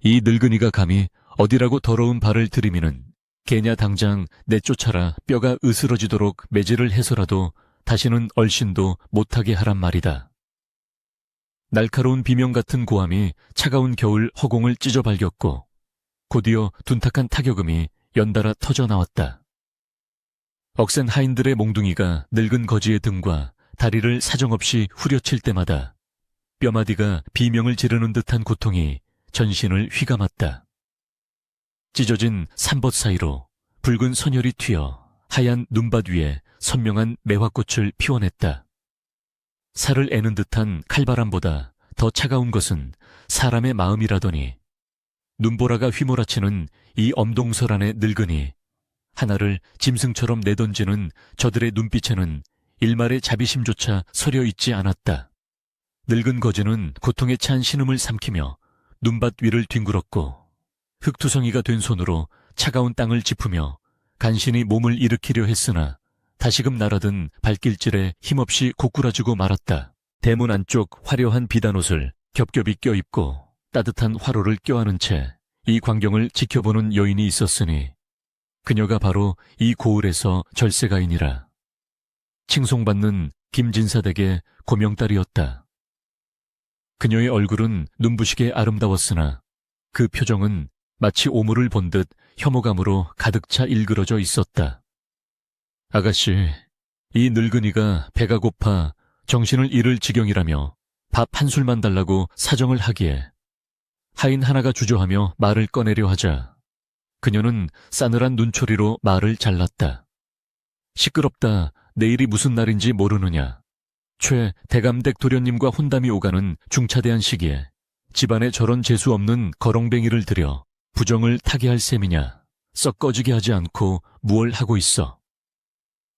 이 늙은이가 감히 어디라고 더러운 발을 들이미는 개냐 당장 내쫓아라 뼈가 으스러지도록 매질을 해서라도 다시는 얼씬도 못하게 하란 말이다. 날카로운 비명 같은 고함이 차가운 겨울 허공을 찢어 발겼고 곧이어 둔탁한 타격음이 연달아 터져 나왔다. 억센 하인들의 몽둥이가 늙은 거지의 등과 다리를 사정없이 후려칠 때마다 뼈마디가 비명을 지르는 듯한 고통이 전신을 휘감았다. 찢어진 삼벗 사이로 붉은 선혈이 튀어 하얀 눈밭 위에 선명한 매화꽃을 피워냈다. 살을 애는 듯한 칼바람보다 더 차가운 것은 사람의 마음이라더니 눈보라가 휘몰아치는 이 엄동설 안의 늙은이 하나를 짐승처럼 내던지는 저들의 눈빛에는 일말의 자비심조차 서려 있지 않았다. 늙은 거지는 고통에 찬 신음을 삼키며 눈밭 위를 뒹굴었고 흙투성이가 된 손으로 차가운 땅을 짚으며 간신히 몸을 일으키려 했으나 다시금 날아든 발길질에 힘없이 고꾸라지고 말았다. 대문 안쪽 화려한 비단옷을 겹겹이 껴입고 따뜻한 화로를 껴안은 채 이 광경을 지켜보는 여인이 있었으니 그녀가 바로 이 고을에서 절세가인이라. 칭송받는 김진사 댁의 고명딸이었다. 그녀의 얼굴은 눈부시게 아름다웠으나 그 표정은 마치 오물을 본 듯 혐오감으로 가득 차 일그러져 있었다. 아가씨, 이 늙은이가 배가 고파 정신을 잃을 지경이라며 밥 한 술만 달라고 사정을 하기에 하인 하나가 주저하며 말을 꺼내려 하자 그녀는 싸늘한 눈초리로 말을 잘랐다. 시끄럽다. 내일이 무슨 날인지 모르느냐. 최 대감댁 도련님과 혼담이 오가는 중차대한 시기에 집안에 저런 재수 없는 거렁뱅이를 들여 부정을 타게 할 셈이냐. 썩 꺼지게 하지 않고 무얼 하고 있어.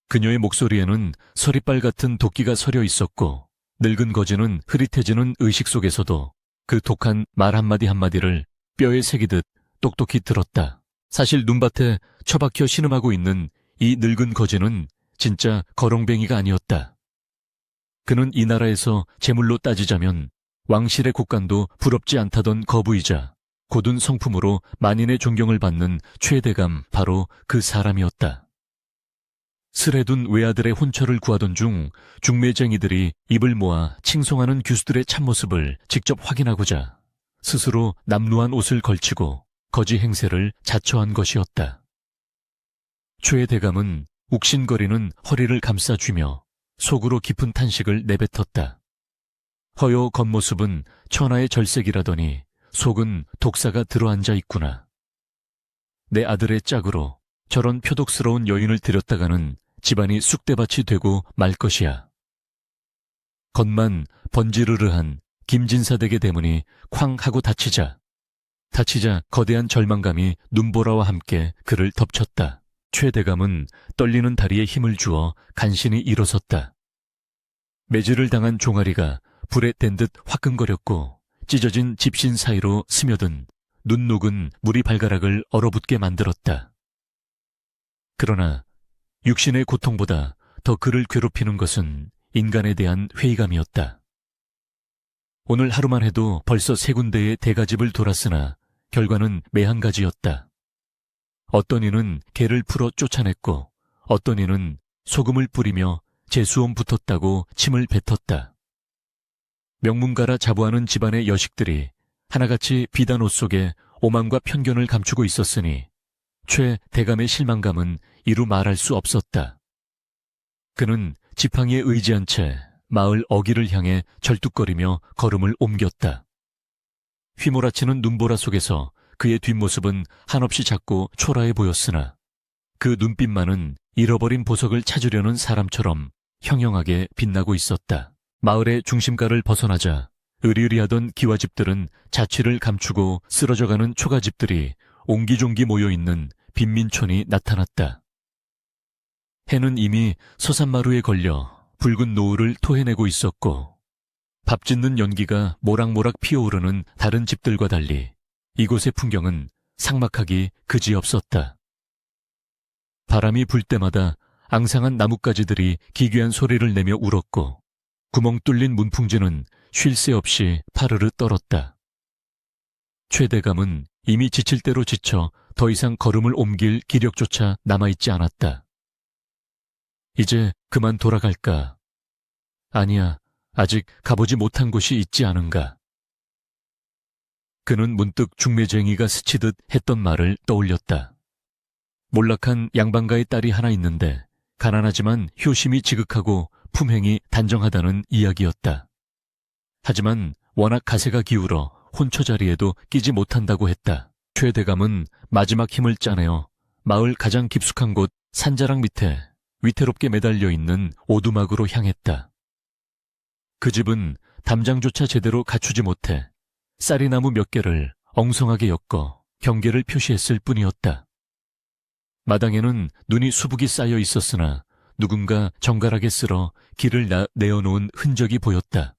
그녀의 목소리에는 서리빨 같은 도끼가 서려 있었고 늙은 거지는 흐릿해지는 의식 속에서도 그 독한 말 한마디 한마디를 뼈에 새기듯 똑똑히 들었다. 사실 눈밭에 처박혀 신음하고 있는 이 늙은 거지는 진짜 거렁뱅이가 아니었다. 그는 이 나라에서 재물로 따지자면 왕실의 곡간도 부럽지 않다던 거부이자 고든 성품으로 만인의 존경을 받는 최대감 바로 그 사람이었다. 슬해둔 외아들의 혼처를 구하던 중 중매쟁이들이 입을 모아 칭송하는 규수들의 참모습을 직접 확인하고자 스스로 남루한 옷을 걸치고 거지 행세를 자처한 것이었다. 최 대감은 욱신거리는 허리를 감싸쥐며 속으로 깊은 탄식을 내뱉었다. 허요 겉모습은 천하의 절색이라더니 속은 독사가 들어앉아 있구나. 내 아들의 짝으로 저런 표독스러운 여인을 들였다가는 집안이 쑥대밭이 되고 말 것이야. 겉만 번지르르한 김진사 댁의 대문이 쾅 하고 닫히자 거대한 절망감이 눈보라와 함께 그를 덮쳤다. 최 대감은 떨리는 다리에 힘을 주어 간신히 일어섰다. 매질을 당한 종아리가 불에 댄 듯 화끈거렸고 찢어진 집신 사이로 스며든 눈 녹은 물이 발가락을 얼어붙게 만들었다. 그러나 육신의 고통보다 더 그를 괴롭히는 것은 인간에 대한 회의감이었다. 오늘 하루만 해도 벌써 3군데의 대가집을 돌았으나 결과는 매한 가지였다. 어떤 이는 개를 풀어 쫓아냈고 어떤 이는 소금을 뿌리며 재수험 붙었다고 침을 뱉었다. 명문가라 자부하는 집안의 여식들이 하나같이 비단 옷 속에 오만과 편견을 감추고 있었으니 최 대감의 실망감은 이루 말할 수 없었다. 그는 지팡이에 의지한 채 마을 어귀를 향해 절뚝거리며 걸음을 옮겼다. 휘몰아치는 눈보라 속에서 그의 뒷모습은 한없이 작고 초라해 보였으나 그 눈빛만은 잃어버린 보석을 찾으려는 사람처럼 형형하게 빛나고 있었다. 마을의 중심가를 벗어나자 으리으리하던 기와집들은 자취를 감추고 쓰러져가는 초가집들이 옹기종기 모여있는 빈민촌이 나타났다. 해는 이미 서산마루에 걸려 붉은 노을을 토해내고 있었고 밥 짓는 연기가 모락모락 피어오르는 다른 집들과 달리 이곳의 풍경은 삭막하기 그지없었다. 바람이 불 때마다 앙상한 나뭇가지들이 기괴한 소리를 내며 울었고 구멍 뚫린 문풍지는 쉴 새 없이 파르르 떨었다. 최대감은 이미 지칠 대로 지쳐 더 이상 걸음을 옮길 기력조차 남아있지 않았다. 이제 그만 돌아갈까? 아니야, 아직 가보지 못한 곳이 있지 않은가? 그는 문득 중매쟁이가 스치듯 했던 말을 떠올렸다. 몰락한 양반가의 딸이 하나 있는데 가난하지만 효심이 지극하고 품행이 단정하다는 이야기였다. 하지만 워낙 가세가 기울어 혼처 자리에도 끼지 못한다고 했다. 최대감은 마지막 힘을 짜내어 마을 가장 깊숙한 곳 산자락 밑에 위태롭게 매달려 있는 오두막으로 향했다. 그 집은 담장조차 제대로 갖추지 못해 쌀이나무 몇 개를 엉성하게 엮어 경계를 표시했을 뿐이었다. 마당에는 눈이 수북이 쌓여 있었으나 누군가 정갈하게 쓸어 길을 내어놓은 흔적이 보였다.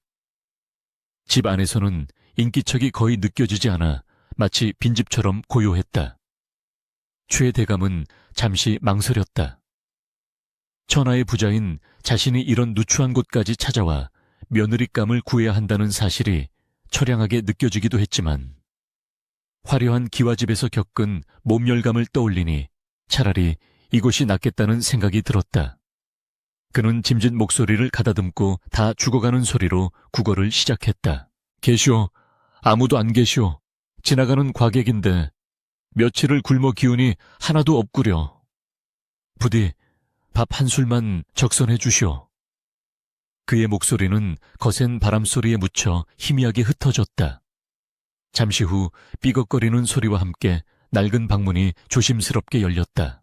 집 안에서는 인기척이 거의 느껴지지 않아 마치 빈집처럼 고요했다. 최 대감은 잠시 망설였다. 천하의 부자인 자신이 이런 누추한 곳까지 찾아와 며느리감을 구해야 한다는 사실이 처량하게 느껴지기도 했지만 화려한 기와집에서 겪은 몸열감을 떠올리니 차라리 이곳이 낫겠다는 생각이 들었다. 그는 짐진 목소리를 가다듬고 다 죽어가는 소리로 국어를 시작했다. 계시오. 아무도 안 계시오. 지나가는 과객인데 며칠을 굶어 기운이 하나도 없구려. 부디 밥 한 술만 적선해 주시오. 그의 목소리는 거센 바람소리에 묻혀 희미하게 흩어졌다. 잠시 후 삐걱거리는 소리와 함께 낡은 방문이 조심스럽게 열렸다.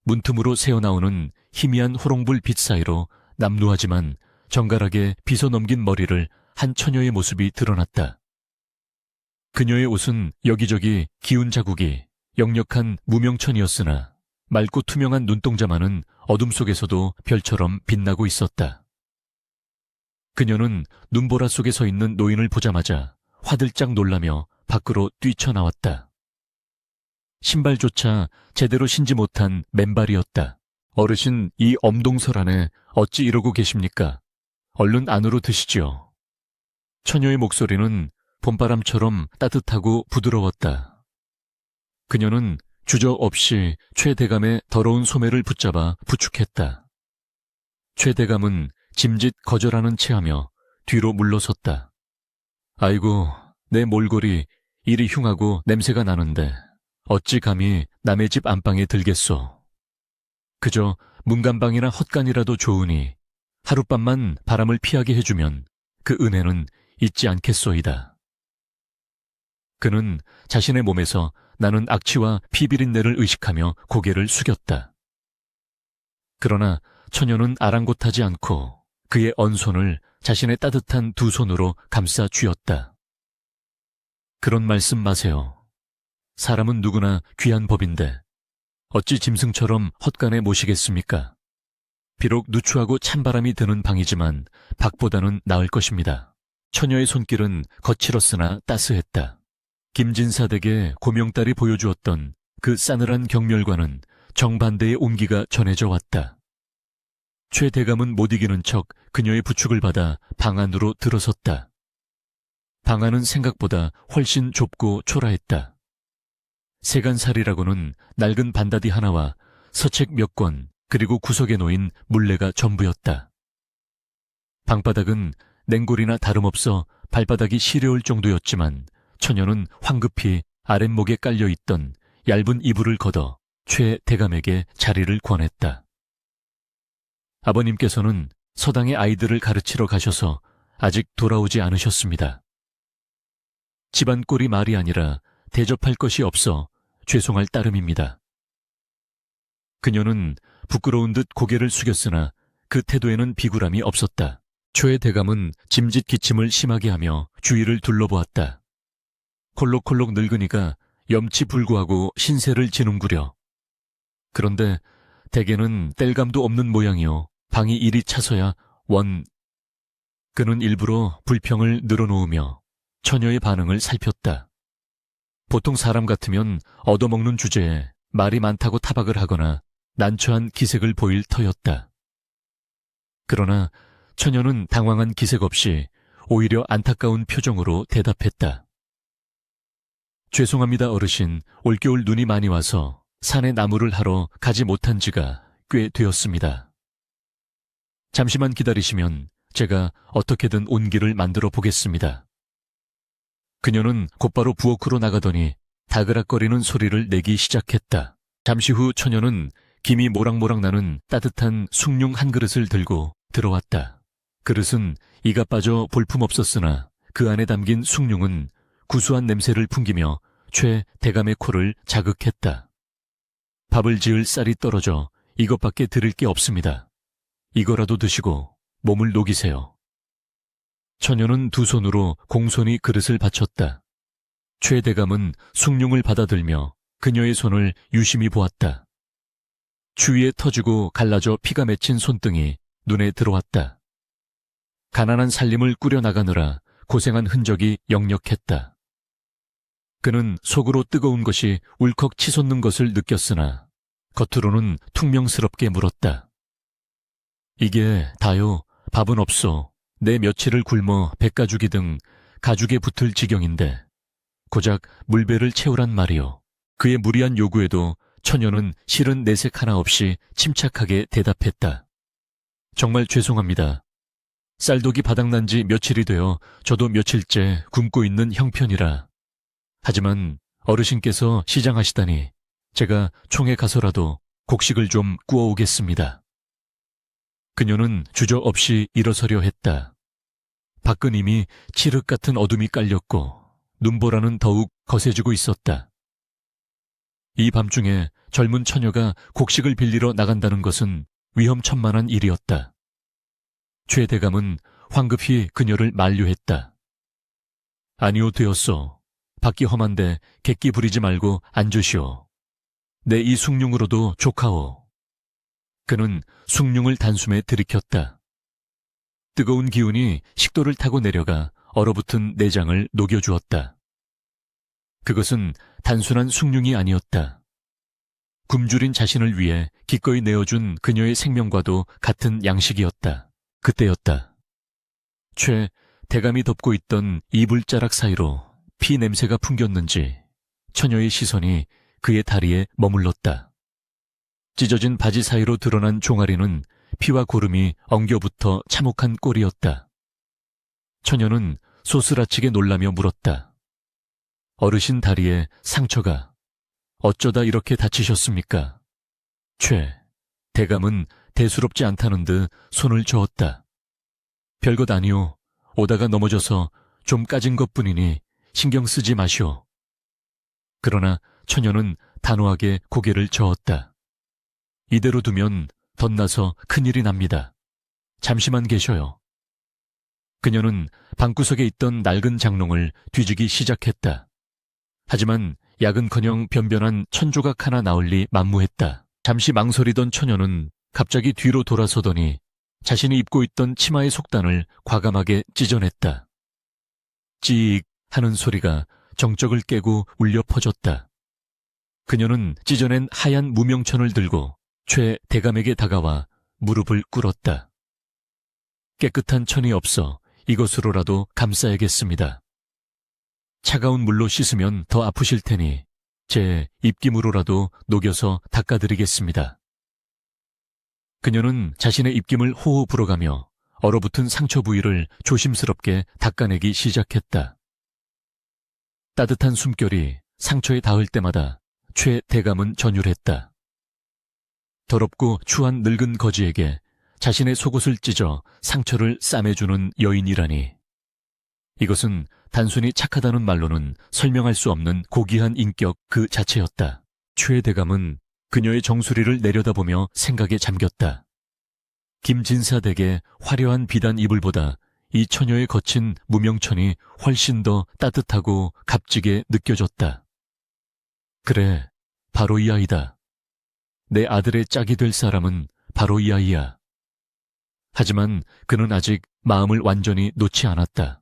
문틈으로 새어나오는 희미한 호롱불 빛 사이로 남루하지만 정갈하게 빗어넘긴 머리를 한 처녀의 모습이 드러났다. 그녀의 옷은 여기저기 기운 자국이 역력한 무명천이었으나 맑고 투명한 눈동자만은 어둠 속에서도 별처럼 빛나고 있었다. 그녀는 눈보라 속에 서 있는 노인을 보자마자 화들짝 놀라며 밖으로 뛰쳐나왔다. 신발조차 제대로 신지 못한 맨발이었다. 어르신, 이 엄동설 안에 어찌 이러고 계십니까? 얼른 안으로 드시지요. 처녀의 목소리는 봄바람처럼 따뜻하고 부드러웠다. 그녀는 주저없이 최 대감의 더러운 소매를 붙잡아 부축했다. 최 대감은 짐짓 거절하는 체하며 뒤로 물러섰다. 아이고, 내 몰골이 이리 흉하고 냄새가 나는데 어찌 감히 남의 집 안방에 들겠소. 그저 문간방이나 헛간이라도 좋으니 하룻밤만 바람을 피하게 해주면 그 은혜는 잊지 않겠소이다. 그는 자신의 몸에서 나는 악취와 피비린내를 의식하며 고개를 숙였다. 그러나 처녀는 아랑곳하지 않고 그의 언손을 자신의 따뜻한 두 손으로 감싸 쥐었다. 그런 말씀 마세요. 사람은 누구나 귀한 법인데 어찌 짐승처럼 헛간에 모시겠습니까? 비록 누추하고 찬바람이 드는 방이지만 밖보다는 나을 것입니다. 처녀의 손길은 거칠었으나 따스했다. 김진사 댁의 고명딸이 보여주었던 그 싸늘한 경멸과는 정반대의 온기가 전해져 왔다. 최 대감은 못 이기는 척 그녀의 부축을 받아 방 안으로 들어섰다. 방 안은 생각보다 훨씬 좁고 초라했다. 세간살이라고는 낡은 반다디 하나와 서책 몇 권, 그리고 구석에 놓인 물레가 전부였다. 방바닥은 냉골이나 다름없어 발바닥이 시려울 정도였지만 처녀는 황급히 아랫목에 깔려있던 얇은 이불을 걷어 최 대감에게 자리를 권했다. 아버님께서는 서당의 아이들을 가르치러 가셔서 아직 돌아오지 않으셨습니다. 집안 꼴이 말이 아니라 대접할 것이 없어 죄송할 따름입니다. 그녀는 부끄러운 듯 고개를 숙였으나 그 태도에는 비굴함이 없었다. 최 대감은 짐짓 기침을 심하게 하며 주위를 둘러보았다. 콜록콜록 늙은이가 염치불구하고 신세를 지눈구려. 그런데 대개는 뗄감도 없는 모양이요. 방이 이리 차서야 그는 일부러 불평을 늘어놓으며 처녀의 반응을 살폈다. 보통 사람 같으면 얻어먹는 주제에 말이 많다고 타박을 하거나 난처한 기색을 보일 터였다. 그러나 처녀는 당황한 기색 없이 오히려 안타까운 표정으로 대답했다. 죄송합니다, 어르신. 올겨울 눈이 많이 와서 산에 나무를 하러 가지 못한 지가 꽤 되었습니다. 잠시만 기다리시면 제가 어떻게든 온기를 만들어 보겠습니다. 그녀는 곧바로 부엌으로 나가더니 다그락거리는 소리를 내기 시작했다. 잠시 후 처녀는 김이 모락모락 나는 따뜻한 숭늉 한 그릇을 들고 들어왔다. 그릇은 이가 빠져 볼품없었으나 그 안에 담긴 숭늉은 구수한 냄새를 풍기며 최 대감의 코를 자극했다. 밥을 지을 쌀이 떨어져 이것밖에 드릴 게 없습니다. 이거라도 드시고 몸을 녹이세요. 처녀는 두 손으로 공손히 그릇을 받쳤다. 최 대감은 숭늉을 받아들며 그녀의 손을 유심히 보았다. 추위에 터지고 갈라져 피가 맺힌 손등이 눈에 들어왔다. 가난한 살림을 꾸려나가느라 고생한 흔적이 역력했다. 그는 속으로 뜨거운 것이 울컥 치솟는 것을 느꼈으나 겉으로는 퉁명스럽게 물었다. 이게 다요, 밥은 없소. 내 며칠을 굶어 백가죽이 등 가죽에 붙을 지경인데 고작 물배를 채우란 말이오. 그의 무리한 요구에도 처녀는 실은 내색 하나 없이 침착하게 대답했다. 정말 죄송합니다. 쌀독이 바닥난 지 며칠이 되어 저도 며칠째 굶고 있는 형편이라. 하지만 어르신께서 시장하시다니 제가 총에 가서라도 곡식을 좀 구워오겠습니다. 그녀는 주저없이 일어서려 했다. 밖은 이미 칠흑 같은 어둠이 깔렸고 눈보라는 더욱 거세지고 있었다. 이 밤중에 젊은 처녀가 곡식을 빌리러 나간다는 것은 위험천만한 일이었다. 최 대감은 황급히 그녀를 만류했다. 아니오 되었소. 밖이 험한데 객기 부리지 말고 앉으시오. 내 이 숭늉으로도 족하오. 그는 숭늉을 단숨에 들이켰다. 뜨거운 기운이 식도를 타고 내려가 얼어붙은 내장을 녹여주었다. 그것은 단순한 숭늉이 아니었다. 굶주린 자신을 위해 기꺼이 내어준 그녀의 생명과도 같은 양식이었다. 그때였다. 최 대감이 덮고 있던 이불자락 사이로 피 냄새가 풍겼는지 처녀의 시선이 그의 다리에 머물렀다. 찢어진 바지 사이로 드러난 종아리는 피와 고름이 엉겨붙어 참혹한 꼴이었다. 처녀는 소스라치게 놀라며 물었다. 어르신 다리에 상처가 어쩌다 이렇게 다치셨습니까? 최 대감은 대수롭지 않다는 듯 손을 저었다. 별것 아니오. 오다가 넘어져서 좀 까진 것뿐이니 신경 쓰지 마시오. 그러나 처녀는 단호하게 고개를 저었다. 이대로 두면 덧나서 큰일이 납니다. 잠시만 계셔요. 그녀는 방구석에 있던 낡은 장롱을 뒤지기 시작했다. 하지만 약은커녕 변변한 천조각 하나 나올 리 만무했다. 잠시 망설이던 처녀는 갑자기 뒤로 돌아서더니 자신이 입고 있던 치마의 속단을 과감하게 찢어냈다. 찌익 하는 소리가 정적을 깨고 울려 퍼졌다. 그녀는 찢어낸 하얀 무명천을 들고 최 대감에게 다가와 무릎을 꿇었다. 깨끗한 천이 없어 이것으로라도 감싸야겠습니다. 차가운 물로 씻으면 더 아프실 테니 제 입김으로라도 녹여서 닦아드리겠습니다. 그녀는 자신의 입김을 호호 불어가며 얼어붙은 상처 부위를 조심스럽게 닦아내기 시작했다. 따뜻한 숨결이 상처에 닿을 때마다 최 대감은 전율했다. 더럽고 추한 늙은 거지에게 자신의 속옷을 찢어 상처를 싸매주는 여인이라니. 이것은 단순히 착하다는 말로는 설명할 수 없는 고귀한 인격 그 자체였다. 최 대감은 그녀의 정수리를 내려다보며 생각에 잠겼다. 김진사 댁의 화려한 비단 이불보다 이 처녀의 거친 무명천이 훨씬 더 따뜻하고 값지게 느껴졌다. 그래, 바로 이 아이다. 내 아들의 짝이 될 사람은 바로 이 아이야. 하지만 그는 아직 마음을 완전히 놓지 않았다.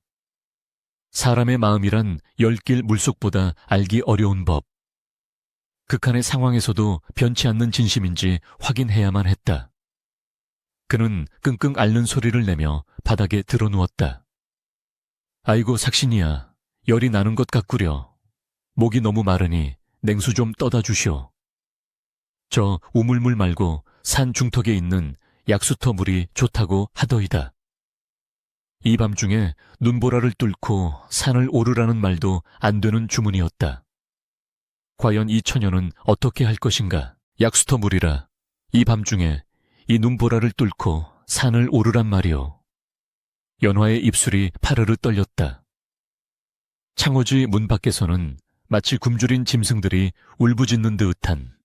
사람의 마음이란 열길 물속보다 알기 어려운 법. 극한의 상황에서도 변치 않는 진심인지 확인해야만 했다. 그는 끙끙 앓는 소리를 내며 바닥에 드러누웠다. 아이고 삭신이야, 열이 나는 것 같구려. 목이 너무 마르니 냉수 좀 떠다 주시오. 저 우물물 말고 산 중턱에 있는 약수터 물이 좋다고 하더이다. 이 밤중에 눈보라를 뚫고 산을 오르라는 말도 안 되는 주문이었다. 과연 이 처녀는 어떻게 할 것인가? 약수터 물이라 이 밤중에 이 눈보라를 뚫고 산을 오르란 말이오. 연화의 입술이 파르르 떨렸다. 창호지 문 밖에서는 마치 굶주린 짐승들이 울부짖는 듯한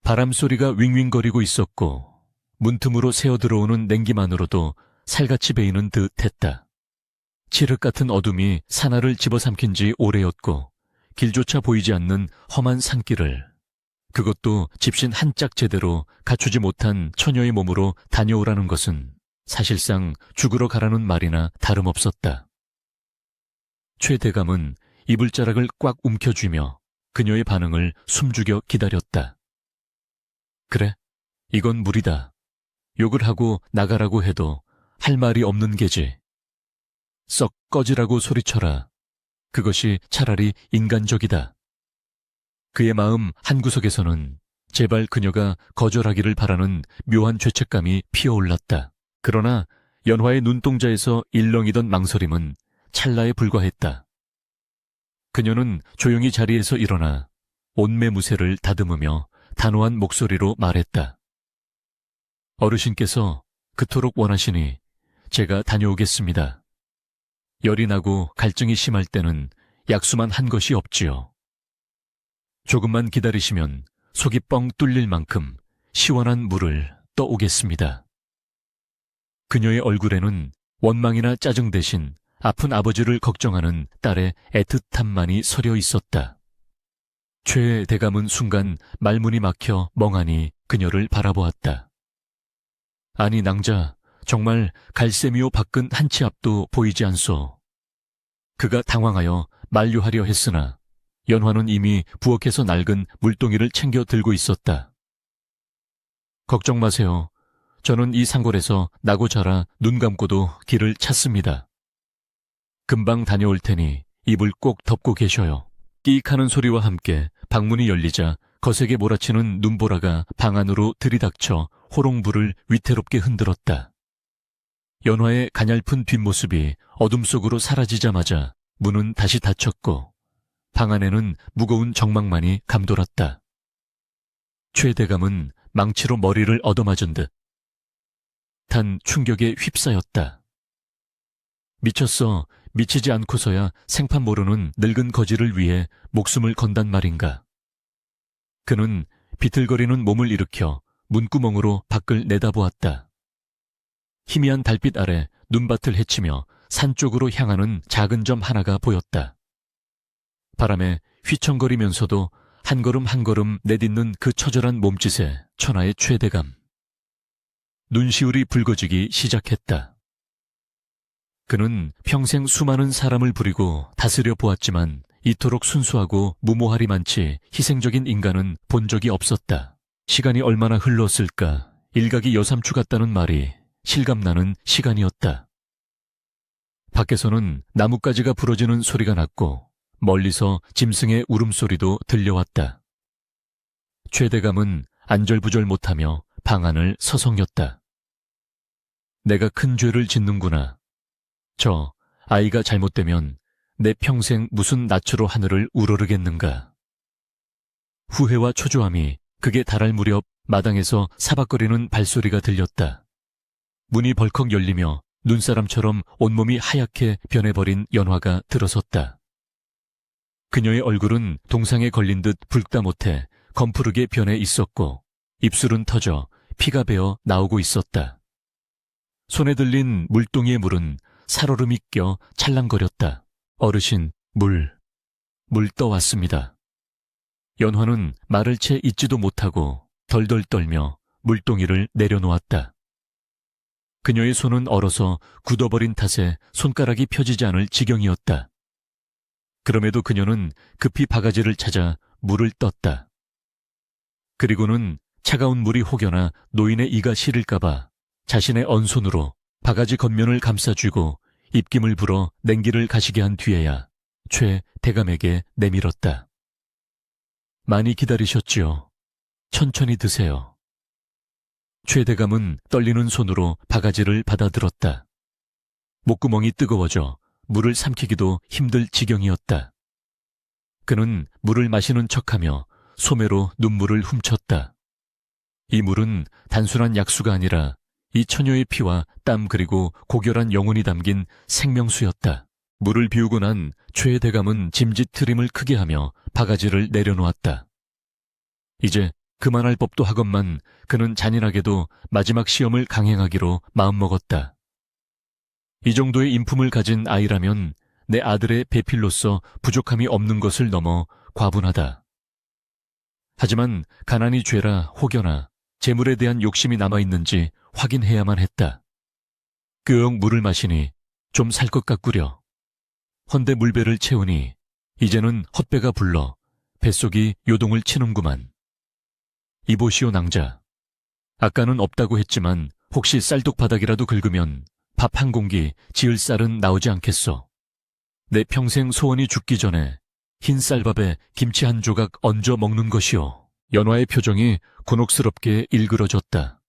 바람소리가 윙윙거리고 있었고 문틈으로 새어들어오는 냉기만으로도 살같이 베이는 듯했다. 칠흑 같은 어둠이 산하를 집어삼킨 지 오래였고 길조차 보이지 않는 험한 산길을 그것도 집신 한 짝 제대로 갖추지 못한 처녀의 몸으로 다녀오라는 것은 사실상 죽으러 가라는 말이나 다름없었다. 최 대감은 이불자락을 꽉 움켜쥐며 그녀의 반응을 숨죽여 기다렸다. 그래, 이건 무리다. 욕을 하고 나가라고 해도 할 말이 없는 게지. 썩 꺼지라고 소리쳐라. 그것이 차라리 인간적이다. 그의 마음 한구석에서는 제발 그녀가 거절하기를 바라는 묘한 죄책감이 피어올랐다. 그러나 연화의 눈동자에서 일렁이던 망설임은 찰나에 불과했다. 그녀는 조용히 자리에서 일어나 온매무새를 다듬으며 단호한 목소리로 말했다. 어르신께서 그토록 원하시니 제가 다녀오겠습니다. 열이 나고 갈증이 심할 때는 약수만 한 것이 없지요. 조금만 기다리시면 속이 뻥 뚫릴 만큼 시원한 물을 떠오겠습니다. 그녀의 얼굴에는 원망이나 짜증 대신 아픈 아버지를 걱정하는 딸의 애틋함만이 서려 있었다. 최 대감은 순간 말문이 막혀 멍하니 그녀를 바라보았다. 아니 낭자, 정말 갈세미오 밖은 한 치 앞도 보이지 않소. 그가 당황하여 만류하려 했으나 연화는 이미 부엌에서 낡은 물동이를 챙겨 들고 있었다. 걱정 마세요. 저는 이 산골에서 나고 자라 눈 감고도 길을 찾습니다. 금방 다녀올 테니 입을 꼭 덮고 계셔요. 끼익하는 소리와 함께 방문이 열리자 거세게 몰아치는 눈보라가 방 안으로 들이닥쳐 호롱불을 위태롭게 흔들었다. 연화의 가냘픈 뒷모습이 어둠 속으로 사라지자마자 문은 다시 닫혔고 방 안에는 무거운 정막만이 감돌았다. 최 대감은 망치로 머리를 얻어맞은 듯한 충격에 휩싸였다. 미쳤어. 미치지 않고서야 생판 모르는 늙은 거지를 위해 목숨을 건단 말인가. 그는 비틀거리는 몸을 일으켜 문구멍으로 밖을 내다보았다. 희미한 달빛 아래 눈밭을 헤치며 산 쪽으로 향하는 작은 점 하나가 보였다. 바람에 휘청거리면서도 한 걸음 한 걸음 내딛는 그 처절한 몸짓에 천하의 최대감. 눈시울이 붉어지기 시작했다. 그는 평생 수많은 사람을 부리고 다스려 보았지만 이토록 순수하고 무모하리만치 희생적인 인간은 본 적이 없었다. 시간이 얼마나 흘렀을까. 일각이 여삼추 같다는 말이 실감나는 시간이었다. 밖에서는 나뭇가지가 부러지는 소리가 났고 멀리서 짐승의 울음소리도 들려왔다. 최대감은 안절부절 못하며 방 안을 서성였다. 내가 큰 죄를 짓는구나. 저 아이가 잘못되면 내 평생 무슨 낯으로 하늘을 우러르겠는가. 후회와 초조함이 극에 달할 무렵 마당에서 사박거리는 발소리가 들렸다. 문이 벌컥 열리며 눈사람처럼 온몸이 하얗게 변해버린 연화가 들어섰다. 그녀의 얼굴은 동상에 걸린 듯 붉다 못해 검푸르게 변해 있었고 입술은 터져 피가 배어 나오고 있었다. 손에 들린 물동이의 물은 살얼음이 껴 찰랑거렸다. 어르신, 물 떠왔습니다. 연화는 말을 채 잊지도 못하고 덜덜 떨며 물동이를 내려놓았다. 그녀의 손은 얼어서 굳어버린 탓에 손가락이 펴지지 않을 지경이었다. 그럼에도 그녀는 급히 바가지를 찾아 물을 떴다. 그리고는 차가운 물이 혹여나 노인의 이가 시릴까봐 자신의 언손으로 바가지 겉면을 감싸쥐고 입김을 불어 냉기를 가시게 한 뒤에야 최 대감에게 내밀었다. 많이 기다리셨지요. 천천히 드세요. 최 대감은 떨리는 손으로 바가지를 받아들었다. 목구멍이 뜨거워져 물을 삼키기도 힘들 지경이었다. 그는 물을 마시는 척하며 소매로 눈물을 훔쳤다. 이 물은 단순한 약수가 아니라 이 처녀의 피와 땀 그리고 고결한 영혼이 담긴 생명수였다. 물을 비우고 난 최 대감은 짐짓 트림을 크게 하며 바가지를 내려놓았다. 이제 그만할 법도 하건만 그는 잔인하게도 마지막 시험을 강행하기로 마음먹었다. 이 정도의 인품을 가진 아이라면 내 아들의 배필로서 부족함이 없는 것을 넘어 과분하다. 하지만 가난이 죄라 혹여나 재물에 대한 욕심이 남아있는지 확인해야만 했다. 끄엉 물을 마시니 좀 살 것 같구려. 헌데 물배를 채우니 이제는 헛배가 불러 뱃속이 요동을 치는구만. 이보시오 낭자. 아까는 없다고 했지만 혹시 쌀독바닥이라도 긁으면 밥 한 공기 지을 쌀은 나오지 않겠소. 내 평생 소원이 죽기 전에 흰 쌀밥에 김치 한 조각 얹어 먹는 것이오. 연화의 표정이 곤혹스럽게 일그러졌다.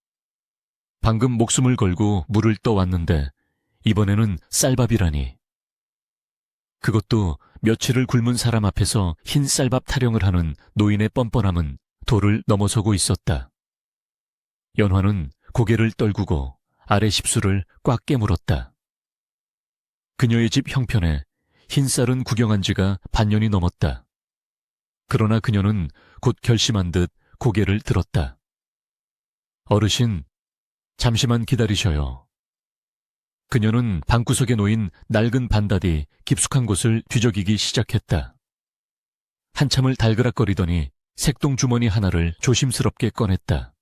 방금 목숨을 걸고 물을 떠왔는데 이번에는 쌀밥이라니. 그것도 며칠을 굶은 사람 앞에서 흰 쌀밥 타령을 하는 노인의 뻔뻔함은 도를 넘어서고 있었다. 연화는 고개를 떨구고 아래 십수를 꽉 깨물었다. 그녀의 집 형편에 흰 쌀은 구경한 지가 반년이 넘었다. 그러나 그녀는 곧 결심한 듯 고개를 들었다. 어르신, 잠시만 기다리셔요. 그녀는 방구석에 놓인 낡은 반다디 깊숙한 곳을 뒤적이기 시작했다. 한참을 달그락거리더니 색동 주머니 하나를 조심스럽게 꺼냈다.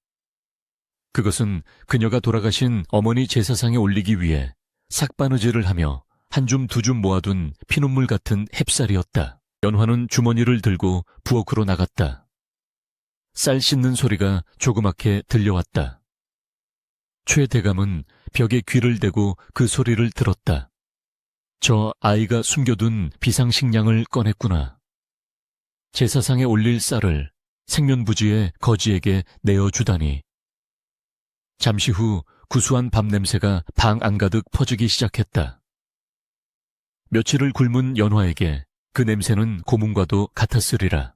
그것은 그녀가 돌아가신 어머니 제사상에 올리기 위해 삭바느질을 하며 한 줌 두 줌 모아둔 피눈물 같은 햅쌀이었다. 연화는 주머니를 들고 부엌으로 나갔다. 쌀 씻는 소리가 조그맣게 들려왔다. 최 대감은 벽에 귀를 대고 그 소리를 들었다. 저 아이가 숨겨둔 비상식량을 꺼냈구나. 제사상에 올릴 쌀을 생면부지의 거지에게 내어주다니. 잠시 후 구수한 밥 냄새가 방 안가득 퍼지기 시작했다. 며칠을 굶은 연화에게 그 냄새는 고문과도 같았으리라.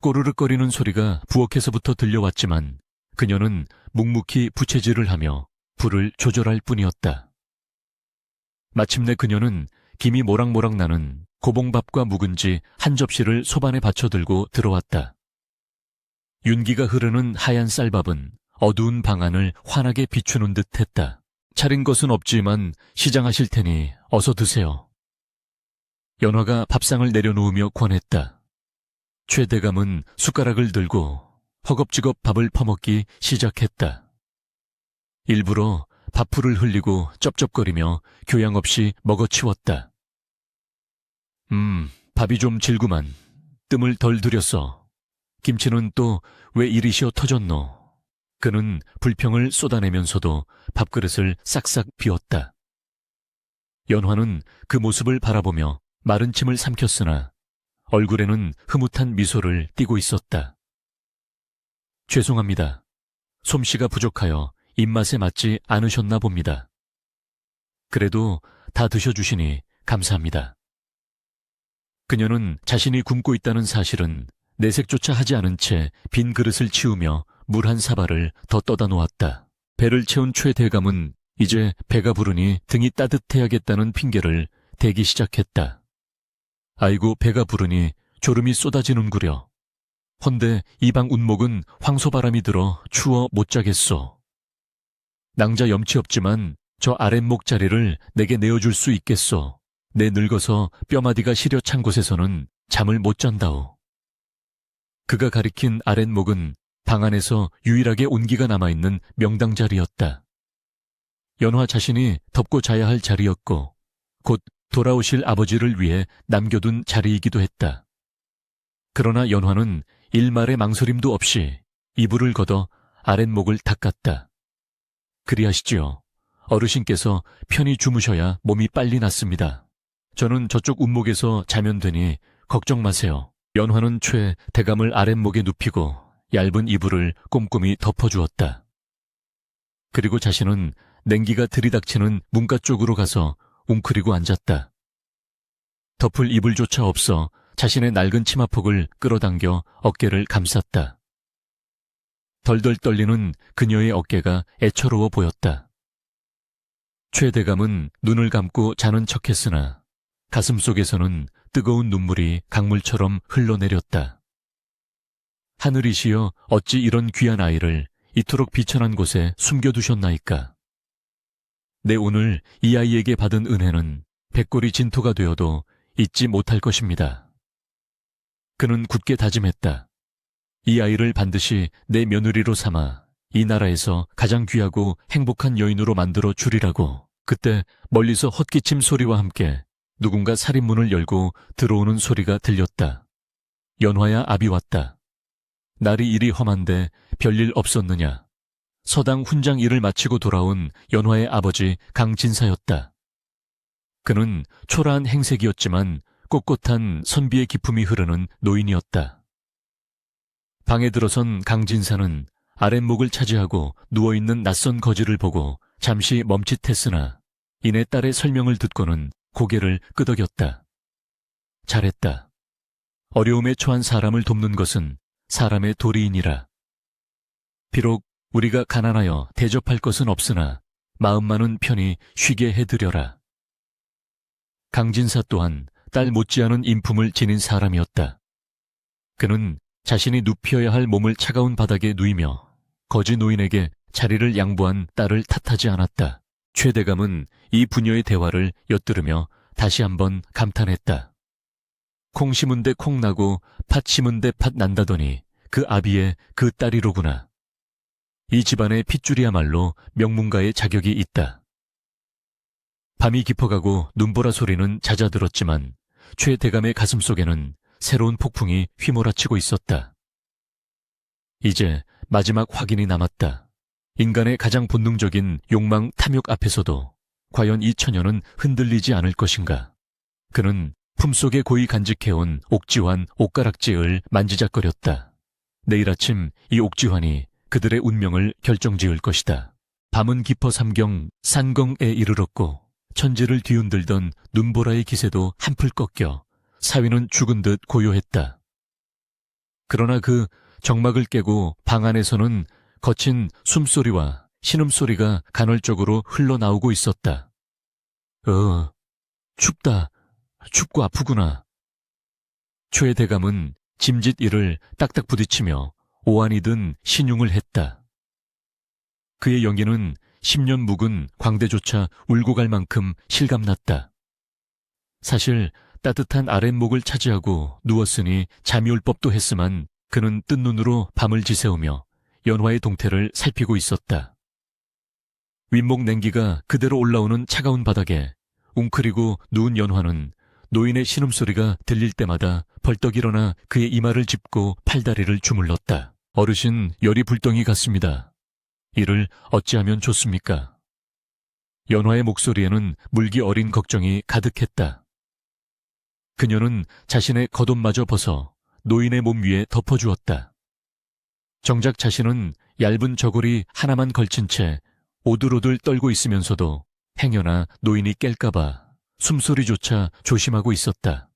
꼬르륵거리는 소리가 부엌에서부터 들려왔지만 그녀는 묵묵히 부채질을 하며 불을 조절할 뿐이었다. 마침내 그녀는 김이 모락모락 나는 고봉밥과 묵은지 한 접시를 소반에 받쳐들고 들어왔다. 윤기가 흐르는 하얀 쌀밥은 어두운 방 안을 환하게 비추는 듯 했다. 차린 것은 없지만 시장하실 테니 어서 드세요. 연화가 밥상을 내려놓으며 권했다. 최 대감은 숟가락을 들고 허겁지겁 밥을 퍼먹기 시작했다. 일부러 밥풀을 흘리고 쩝쩝거리며 교양 없이 먹어치웠다. 밥이 좀 질구만. 뜸을 덜 들였어. 김치는 또 왜 이리시어 터졌노? 그는 불평을 쏟아내면서도 밥그릇을 싹싹 비웠다. 연화는 그 모습을 바라보며 마른 침을 삼켰으나 얼굴에는 흐뭇한 미소를 띠고 있었다. 죄송합니다. 솜씨가 부족하여 입맛에 맞지 않으셨나 봅니다. 그래도 다 드셔주시니 감사합니다. 그녀는 자신이 굶고 있다는 사실은 내색조차 하지 않은 채 빈 그릇을 치우며 물 한 사발을 더 떠다 놓았다. 배를 채운 최 대감은 이제 배가 부르니 등이 따뜻해야겠다는 핑계를 대기 시작했다. 아이고 배가 부르니 졸음이 쏟아지는구려. 헌데 이 방 운목은 황소바람이 들어 추워 못 자겠소. 낭자 염치 없지만 저 아랫목 자리를 내게 내어줄 수 있겠소. 내 늙어서 뼈마디가 시려 찬 곳에서는 잠을 못 잔다오. 그가 가리킨 아랫목은 방 안에서 유일하게 온기가 남아있는 명당 자리였다. 연화 자신이 덮고 자야 할 자리였고 곧 돌아오실 아버지를 위해 남겨둔 자리이기도 했다. 그러나 연화는 일말의 망설임도 없이 이불을 걷어 아랫목을 닦았다. 그리하시지요. 어르신께서 편히 주무셔야 몸이 빨리 낫습니다. 저는 저쪽 운목에서 자면 되니 걱정 마세요. 연화는 최 대감을 아랫목에 눕히고 얇은 이불을 꼼꼼히 덮어주었다. 그리고 자신은 냉기가 들이닥치는 문가 쪽으로 가서 웅크리고 앉았다. 덮을 이불조차 없어 자신의 낡은 치마폭을 끌어당겨 어깨를 감쌌다. 덜덜 떨리는 그녀의 어깨가 애처로워 보였다. 최 대감은 눈을 감고 자는 척했으나 가슴 속에서는 뜨거운 눈물이 강물처럼 흘러내렸다. 하늘이시여, 어찌 이런 귀한 아이를 이토록 비천한 곳에 숨겨두셨나이까. 내 오늘 이 아이에게 받은 은혜는 백골이 진토가 되어도 잊지 못할 것입니다. 그는 굳게 다짐했다. 이 아이를 반드시 내 며느리로 삼아 이 나라에서 가장 귀하고 행복한 여인으로 만들어 주리라고. 그때 멀리서 헛기침 소리와 함께 누군가 살인문을 열고 들어오는 소리가 들렸다. 연화야, 압이 왔다. 날이 이리 험한데 별일 없었느냐. 서당 훈장 일을 마치고 돌아온 연화의 아버지 강진사였다. 그는 초라한 행색이었지만 꼿꼿한 선비의 기품이 흐르는 노인이었다. 방에 들어선 강진사는 아랫목을 차지하고 누워있는 낯선 거지를 보고 잠시 멈칫했으나 이내 딸의 설명을 듣고는 고개를 끄덕였다. 잘했다. 어려움에 처한 사람을 돕는 것은 사람의 도리이니라. 비록 우리가 가난하여 대접할 것은 없으나 마음만은 편히 쉬게 해드려라. 강진사 또한 딸 못지않은 인품을 지닌 사람이었다. 그는 자신이 눕혀야 할 몸을 차가운 바닥에 누이며 거지 노인에게 자리를 양보한 딸을 탓하지 않았다. 최 대감은 이 부녀의 대화를 엿들으며 다시 한번 감탄했다. 콩 심은 데 콩 나고 팥 심은 데 팥 난다더니 그 아비의 그 딸이로구나. 이 집안의 핏줄이야말로 명문가의 자격이 있다. 밤이 깊어가고 눈보라 소리는 잦아들었지만 최 대감의 가슴속에는 새로운 폭풍이 휘몰아치고 있었다. 이제 마지막 확인이 남았다. 인간의 가장 본능적인 욕망 탐욕 앞에서도 과연 이 처녀는 흔들리지 않을 것인가. 그는 품속에 고이 간직해온 옥지환 옷가락지을 만지작거렸다. 내일 아침 이 옥지환이 그들의 운명을 결정지을 것이다. 밤은 깊어 삼경 산경에 이르렀고 천지를 뒤흔들던 눈보라의 기세도 한풀 꺾여 사위는 죽은 듯 고요했다. 그러나 그 정막을 깨고 방 안에서는 거친 숨소리와 신음소리가 간헐적으로 흘러나오고 있었다. 춥다. 춥고 아프구나. 최 대감은 짐짓 이를 딱딱 부딪히며 오한이 든 신용을 했다. 그의 연기는 10년 묵은 광대조차 울고 갈 만큼 실감났다. 사실 따뜻한 아랫목을 차지하고 누웠으니 잠이 올 법도 했으만 그는 뜬 눈으로 밤을 지새우며 연화의 동태를 살피고 있었다. 윗목 냉기가 그대로 올라오는 차가운 바닥에 웅크리고 누운 연화는 노인의 신음소리가 들릴 때마다 벌떡 일어나 그의 이마를 짚고 팔다리를 주물렀다. 어르신, 열이 불덩이 같습니다. 이를 어찌하면 좋습니까? 연화의 목소리에는 물기 어린 걱정이 가득했다. 그녀는 자신의 겉옷마저 벗어 노인의 몸 위에 덮어주었다. 정작 자신은 얇은 저고리 하나만 걸친 채 오들오들 떨고 있으면서도 행여나 노인이 깰까봐 숨소리조차 조심하고 있었다.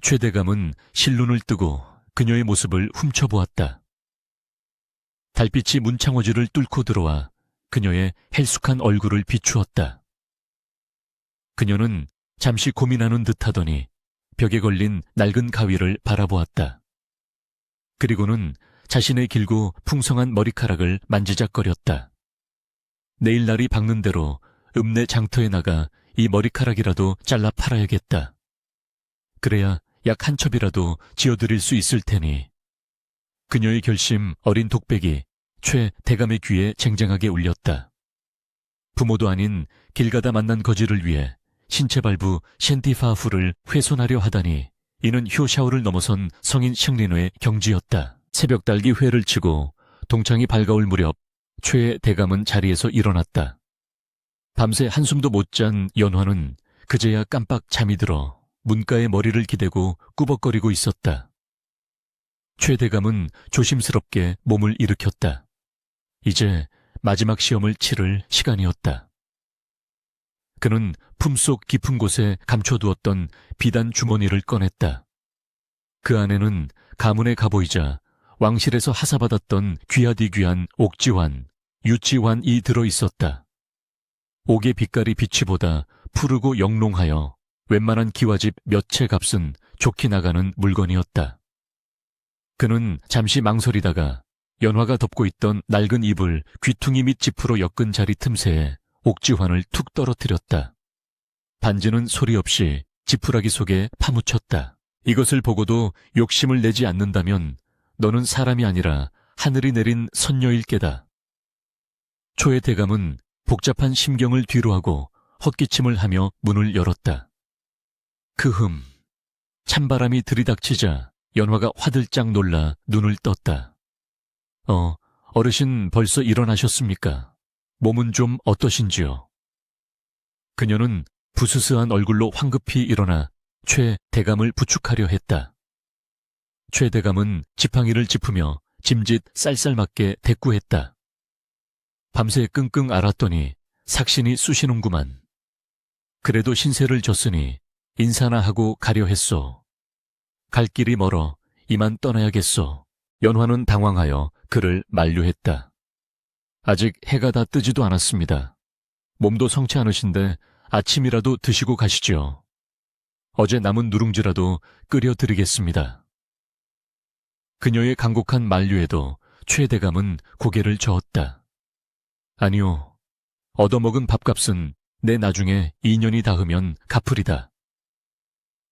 최 대감은 실눈을 뜨고 그녀의 모습을 훔쳐보았다. 달빛이 문창호지를 뚫고 들어와 그녀의 헬쑥한 얼굴을 비추었다. 그녀는 잠시 고민하는 듯하더니 벽에 걸린 낡은 가위를 바라보았다. 그리고는 자신의 길고 풍성한 머리카락을 만지작거렸다. 내일 날이 밝는 대로 읍내 장터에 나가 이 머리카락이라도 잘라 팔아야겠다. 그래야 약 한 첩이라도 지어드릴 수 있을 테니. 그녀의 결심 어린 독백이 최 대감의 귀에 쟁쟁하게 울렸다. 부모도 아닌 길 가다 만난 거지를 위해 신체 발부 셴티파후를 훼손하려 하다니 이는 효샤오를 넘어선 성인 샹린의 경지였다. 새벽 달기 회를 치고 동창이 밝아올 무렵 최 대감은 자리에서 일어났다. 밤새 한숨도 못 잔 연화는 그제야 깜빡 잠이 들어 문가에 머리를 기대고 꾸벅거리고 있었다. 최 대감은 조심스럽게 몸을 일으켰다. 이제 마지막 시험을 치를 시간이었다. 그는 품속 깊은 곳에 감춰두었던 비단 주머니를 꺼냈다. 그 안에는 가문의 갑오이자 왕실에서 하사받았던 귀하디귀한 옥지환, 유치환이 들어있었다. 옥의 빛깔이 빛이보다 푸르고 영롱하여 웬만한 기와집 몇 채 값은 좋게 나가는 물건이었다. 그는 잠시 망설이다가 연화가 덮고 있던 낡은 이불 귀퉁이 밑 지프로 엮은 자리 틈새에 옥지환을 툭 떨어뜨렸다. 반지는 소리 없이 지푸라기 속에 파묻혔다. 이것을 보고도 욕심을 내지 않는다면 너는 사람이 아니라 하늘이 내린 선녀일 게다. 초의 대감은 복잡한 심경을 뒤로하고 헛기침을 하며 문을 열었다. 찬바람이 들이닥치자 연화가 화들짝 놀라 눈을 떴다. 어르신 벌써 일어나셨습니까? 몸은 좀 어떠신지요? 그녀는 부스스한 얼굴로 황급히 일어나 최 대감을 부축하려 했다. 최 대감은 지팡이를 짚으며 짐짓 쌀쌀맞게 대꾸했다. 밤새 끙끙 앓았더니 삭신이 쑤시는구만. 그래도 신세를 졌으니 인사나 하고 가려 했소. 갈 길이 멀어 이만 떠나야겠소. 연화는 당황하여 그를 만류했다. 아직 해가 다 뜨지도 않았습니다. 몸도 성치 않으신데 아침이라도 드시고 가시죠. 어제 남은 누룽지라도 끓여 드리겠습니다. 그녀의 간곡한 만류에도 최 대감은 고개를 저었다. 아니요, 얻어먹은 밥값은 내 나중에 2년이 닿으면 갚으리다.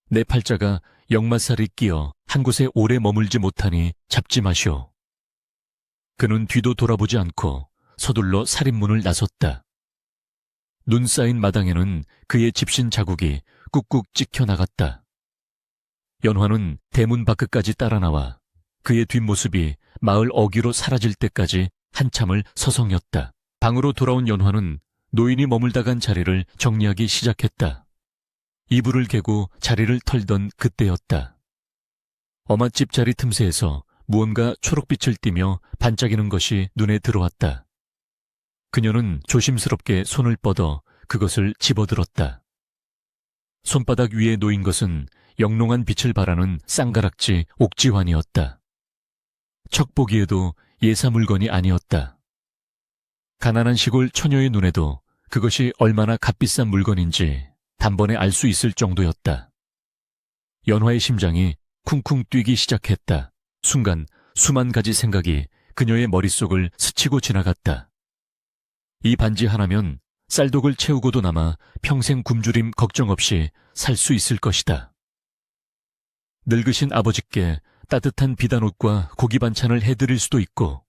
내 팔자가 역마살이 끼어 한 곳에 오래 머물지 못하니 잡지 마시오. 그는 뒤도 돌아보지 않고 서둘러 살인문을 나섰다. 눈 쌓인 마당에는 그의 집신 자국이 꾹꾹 찍혀 나갔다. 연화는 대문 밖까지 따라 나와 그의 뒷모습이 마을 어귀로 사라질 때까지 한참을 서성였다. 방으로 돌아온 연화는 노인이 머물다 간 자리를 정리하기 시작했다. 이불을 개고 자리를 털던 그때였다. 어맛집 자리 틈새에서 무언가 초록빛을 띠며 반짝이는 것이 눈에 들어왔다. 그녀는 조심스럽게 손을 뻗어 그것을 집어들었다. 손바닥 위에 놓인 것은 영롱한 빛을 발하는 쌍가락지 옥지환이었다. 척 보기에도 예사 물건이 아니었다. 가난한 시골 처녀의 눈에도 그것이 얼마나 값비싼 물건인지 단번에 알 수 있을 정도였다. 연화의 심장이 쿵쿵 뛰기 시작했다. 순간 수만 가지 생각이 그녀의 머릿속을 스치고 지나갔다. 이 반지 하나면 쌀독을 채우고도 남아 평생 굶주림 걱정 없이 살 수 있을 것이다. 늙으신 아버지께 따뜻한 비단옷과 고기 반찬을 해드릴 수도 있고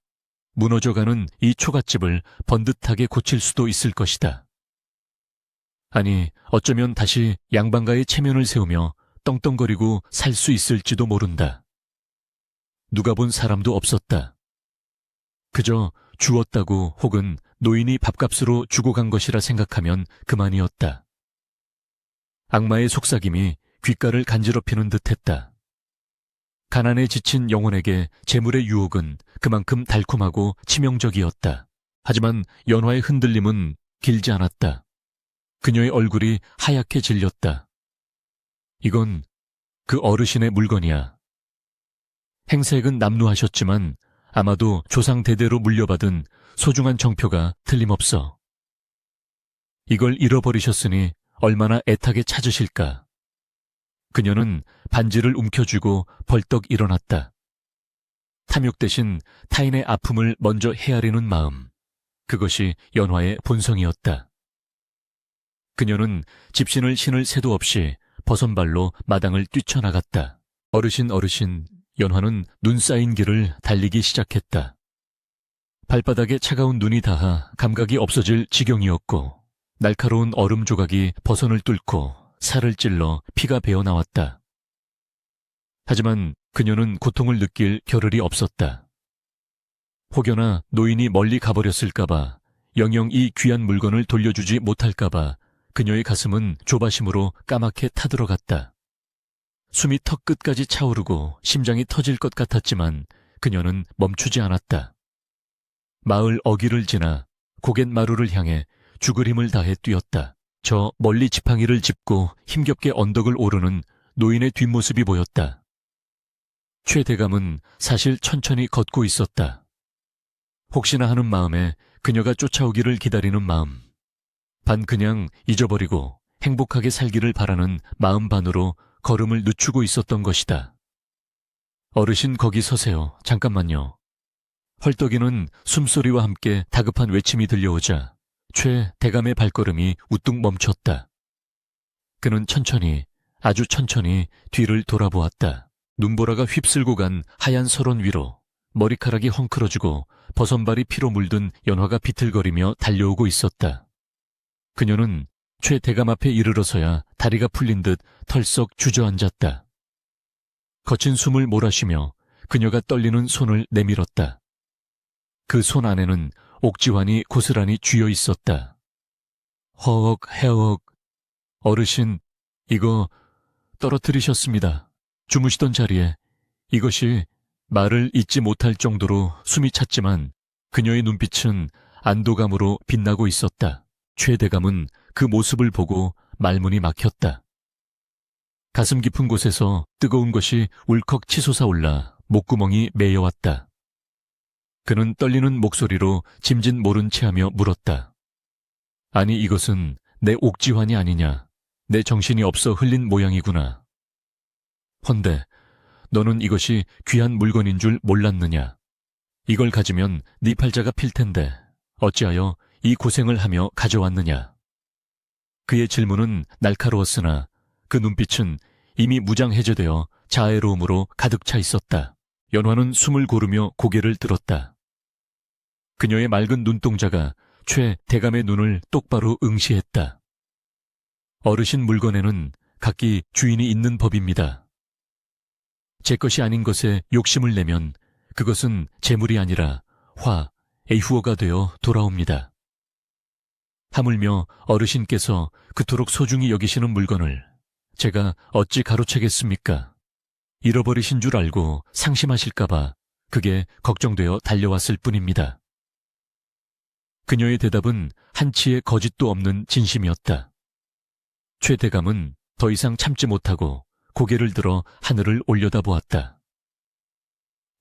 무너져가는 이 초갓집을 번듯하게 고칠 수도 있을 것이다. 아니, 어쩌면 다시 양반가의 체면을 세우며 떵떵거리고 살 수 있을지도 모른다. 누가 본 사람도 없었다. 그저 주었다고 혹은 노인이 밥값으로 주고 간 것이라 생각하면 그만이었다. 악마의 속삭임이 귓가를 간지럽히는 듯했다. 가난에 지친 영혼에게 재물의 유혹은 그만큼 달콤하고 치명적이었다. 하지만 연화의 흔들림은 길지 않았다. 그녀의 얼굴이 하얗게 질렸다. 이건 그 어르신의 물건이야. 행색은 남루하셨지만 아마도 조상 대대로 물려받은 소중한 정표가 틀림없어. 이걸 잃어버리셨으니 얼마나 애타게 찾으실까. 그녀는 반지를 움켜쥐고 벌떡 일어났다. 탐욕 대신 타인의 아픔을 먼저 헤아리는 마음, 그것이 연화의 본성이었다. 그녀는 집신을 신을 새도 없이 버선발로 마당을 뛰쳐나갔다. 어르신, 연화는 눈 쌓인 길을 달리기 시작했다. 발바닥에 차가운 눈이 닿아 감각이 없어질 지경이었고 날카로운 얼음 조각이 버선을 뚫고 살을 찔러 피가 배어나왔다. 하지만 그녀는 고통을 느낄 겨를이 없었다. 혹여나 노인이 멀리 가버렸을까봐, 영영 이 귀한 물건을 돌려주지 못할까봐 그녀의 가슴은 조바심으로 까맣게 타들어갔다. 숨이 턱 끝까지 차오르고 심장이 터질 것 같았지만 그녀는 멈추지 않았다. 마을 어귀를 지나 고갯마루를 향해 죽을 힘을 다해 뛰었다. 저 멀리 지팡이를 짚고 힘겹게 언덕을 오르는 노인의 뒷모습이 보였다. 최 대감은 사실 천천히 걷고 있었다. 혹시나 하는 마음에 그녀가 쫓아오기를 기다리는 마음. 반 그냥 잊어버리고 행복하게 살기를 바라는 마음 반으로 걸음을 늦추고 있었던 것이다. 어르신 거기 서세요. 잠깐만요. 헐떡이는 숨소리와 함께 다급한 외침이 들려오자 최 대감의 발걸음이 우뚝 멈췄다. 그는 천천히, 아주 천천히 뒤를 돌아보았다. 눈보라가 휩쓸고 간 하얀 설원 위로 머리카락이 헝클어지고 버선발이 피로 물든 연화가 비틀거리며 달려오고 있었다. 그녀는 최 대감 앞에 이르러서야 다리가 풀린 듯 털썩 주저앉았다. 거친 숨을 몰아쉬며 그녀가 떨리는 손을 내밀었다. 그 손 안에는 옥지환이 고스란히 쥐어 있었다. 허억 해억. 어르신, 이거 떨어뜨리셨습니다. 주무시던 자리에. 이것이 말을 잇지 못할 정도로 숨이 찼지만 그녀의 눈빛은 안도감으로 빛나고 있었다. 최 대감은 그 모습을 보고 말문이 막혔다. 가슴 깊은 곳에서 뜨거운 것이 울컥 치솟아 올라 목구멍이 메여왔다. 그는 떨리는 목소리로 짐짓 모른 체하며 물었다. 아니 이것은 내 옥지환이 아니냐. 내 정신이 없어 흘린 모양이구나. 헌데 너는 이것이 귀한 물건인 줄 몰랐느냐. 이걸 가지면 네 팔자가 필 텐데 어찌하여 이 고생을 하며 가져왔느냐. 그의 질문은 날카로웠으나 그 눈빛은 이미 무장해제되어 자애로움으로 가득 차 있었다. 연화는 숨을 고르며 고개를 들었다. 그녀의 맑은 눈동자가 최 대감의 눈을 똑바로 응시했다. 어르신 물건에는 각기 주인이 있는 법입니다. 제 것이 아닌 것에 욕심을 내면 그것은 재물이 아니라 애후어가 되어 돌아옵니다. 하물며 어르신께서 그토록 소중히 여기시는 물건을 제가 어찌 가로채겠습니까? 잃어버리신 줄 알고 상심하실까봐 그게 걱정되어 달려왔을 뿐입니다. 그녀의 대답은 한치의 거짓도 없는 진심이었다. 최 대감은 더 이상 참지 못하고 고개를 들어 하늘을 올려다보았다.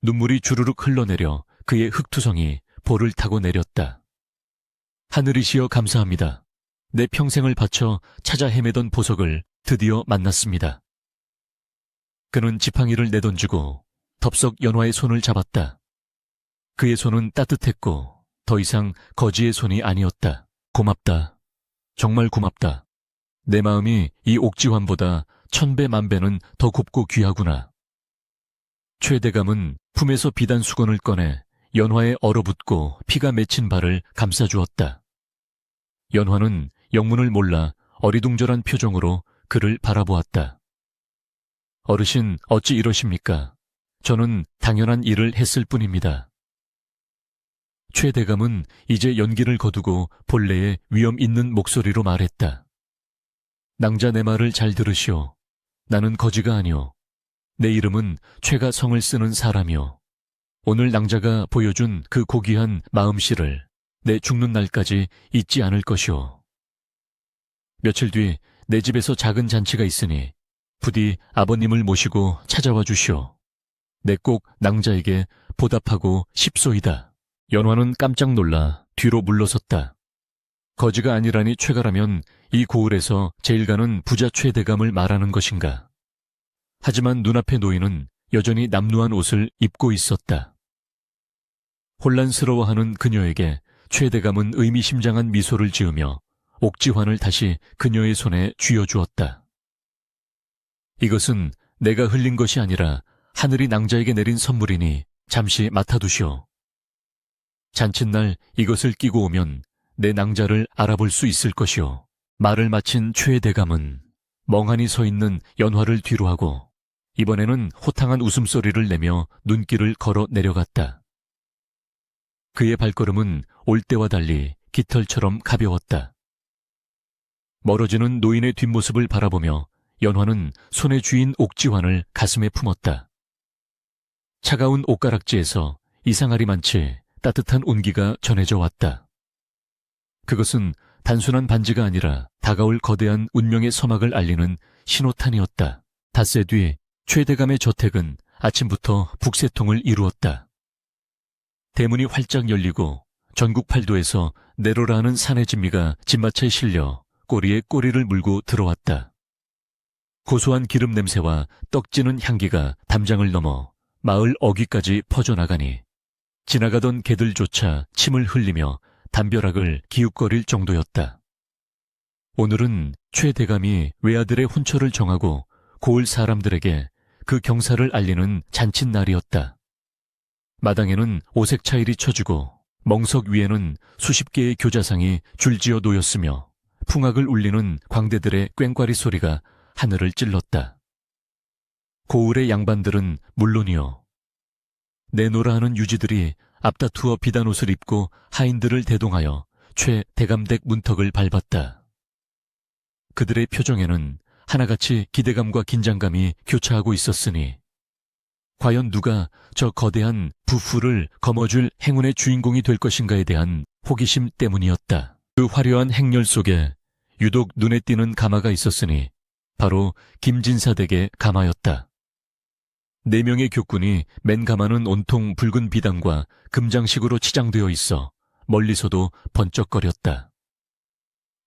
눈물이 주르륵 흘러내려 그의 흙투성이 볼을 타고 내렸다. 하늘이시여 감사합니다. 내 평생을 바쳐 찾아 헤매던 보석을 드디어 만났습니다. 그는 지팡이를 내던지고 덥석 연화의 손을 잡았다. 그의 손은 따뜻했고 더 이상 거지의 손이 아니었다. 고맙다. 정말 고맙다. 내 마음이 이 옥지환보다 1000배 만배는 더 곱고 귀하구나. 최 대감은 품에서 비단 수건을 꺼내 연화에 얼어붙고 피가 맺힌 발을 감싸주었다. 연화는 영문을 몰라 어리둥절한 표정으로 그를 바라보았다. 어르신 어찌 이러십니까? 저는 당연한 일을 했을 뿐입니다. 최 대감은 이제 연기를 거두고 본래의 위엄 있는 목소리로 말했다. 낭자 내 말을 잘 들으시오. 나는 거지가 아니오. 내 이름은 최가 성을 쓰는 사람이오. 오늘 낭자가 보여준 그 고귀한 마음씨를 내 죽는 날까지 잊지 않을 것이오. 며칠 뒤 내 집에서 작은 잔치가 있으니 부디 아버님을 모시고 찾아와 주시오. 내 꼭 낭자에게 보답하고 싶소이다. 연화는 깜짝 놀라 뒤로 물러섰다. 거지가 아니라니 최가라면 이 고을에서 제일 가는 부자 최 대감을 말하는 것인가. 하지만 눈앞의 노인은 여전히 남루한 옷을 입고 있었다. 혼란스러워하는 그녀에게 최 대감은 의미심장한 미소를 지으며 옥지환을 다시 그녀의 손에 쥐어주었다. 이것은 내가 흘린 것이 아니라 하늘이 낭자에게 내린 선물이니 잠시 맡아두시오. 잔칫날 이것을 끼고 오면 내 낭자를 알아볼 수 있을 것이오. 말을 마친 최 대감은 멍하니 서 있는 연화를 뒤로하고 이번에는 호탕한 웃음소리를 내며 눈길을 걸어 내려갔다. 그의 발걸음은 올 때와 달리 깃털처럼 가벼웠다. 멀어지는 노인의 뒷모습을 바라보며 연화는 손에 쥐인 옥지환을 가슴에 품었다. 차가운 옷가락지에서 이상하리 많지 따뜻한 온기가 전해져 왔다. 그것은 단순한 반지가 아니라 다가올 거대한 운명의 서막을 알리는 신호탄이었다. 닷새 뒤 최대감의 저택은 아침부터 북새통을 이루었다. 대문이 활짝 열리고 전국 팔도에서 내로라 하는 사내 진미가 집마차에 실려 꼬리에 꼬리를 물고 들어왔다. 고소한 기름 냄새와 떡지는 향기가 담장을 넘어 마을 어귀까지 퍼져나가니 지나가던 개들조차 침을 흘리며 담벼락을 기웃거릴 정도였다. 오늘은 최 대감이 외아들의 혼처를 정하고 고을 사람들에게 그 경사를 알리는 잔칫날이었다. 마당에는 오색 차일이 쳐지고 멍석 위에는 수십 개의 교자상이 줄지어 놓였으며 풍악을 울리는 광대들의 꽹과리 소리가 하늘을 찔렀다. 고을의 양반들은 물론이요. 내노라 하는 유지들이 앞다투어 비단 옷을 입고 하인들을 대동하여 최 대감댁 문턱을 밟았다. 그들의 표정에는 하나같이 기대감과 긴장감이 교차하고 있었으니 과연 누가 저 거대한 부후를 거머쥘 행운의 주인공이 될 것인가에 대한 호기심 때문이었다. 그 화려한 행렬 속에 유독 눈에 띄는 가마가 있었으니 바로 김진사 댁의 가마였다. 4명의 교꾼이 맨 가마는 온통 붉은 비단과 금장식으로 치장되어 있어 멀리서도 번쩍거렸다.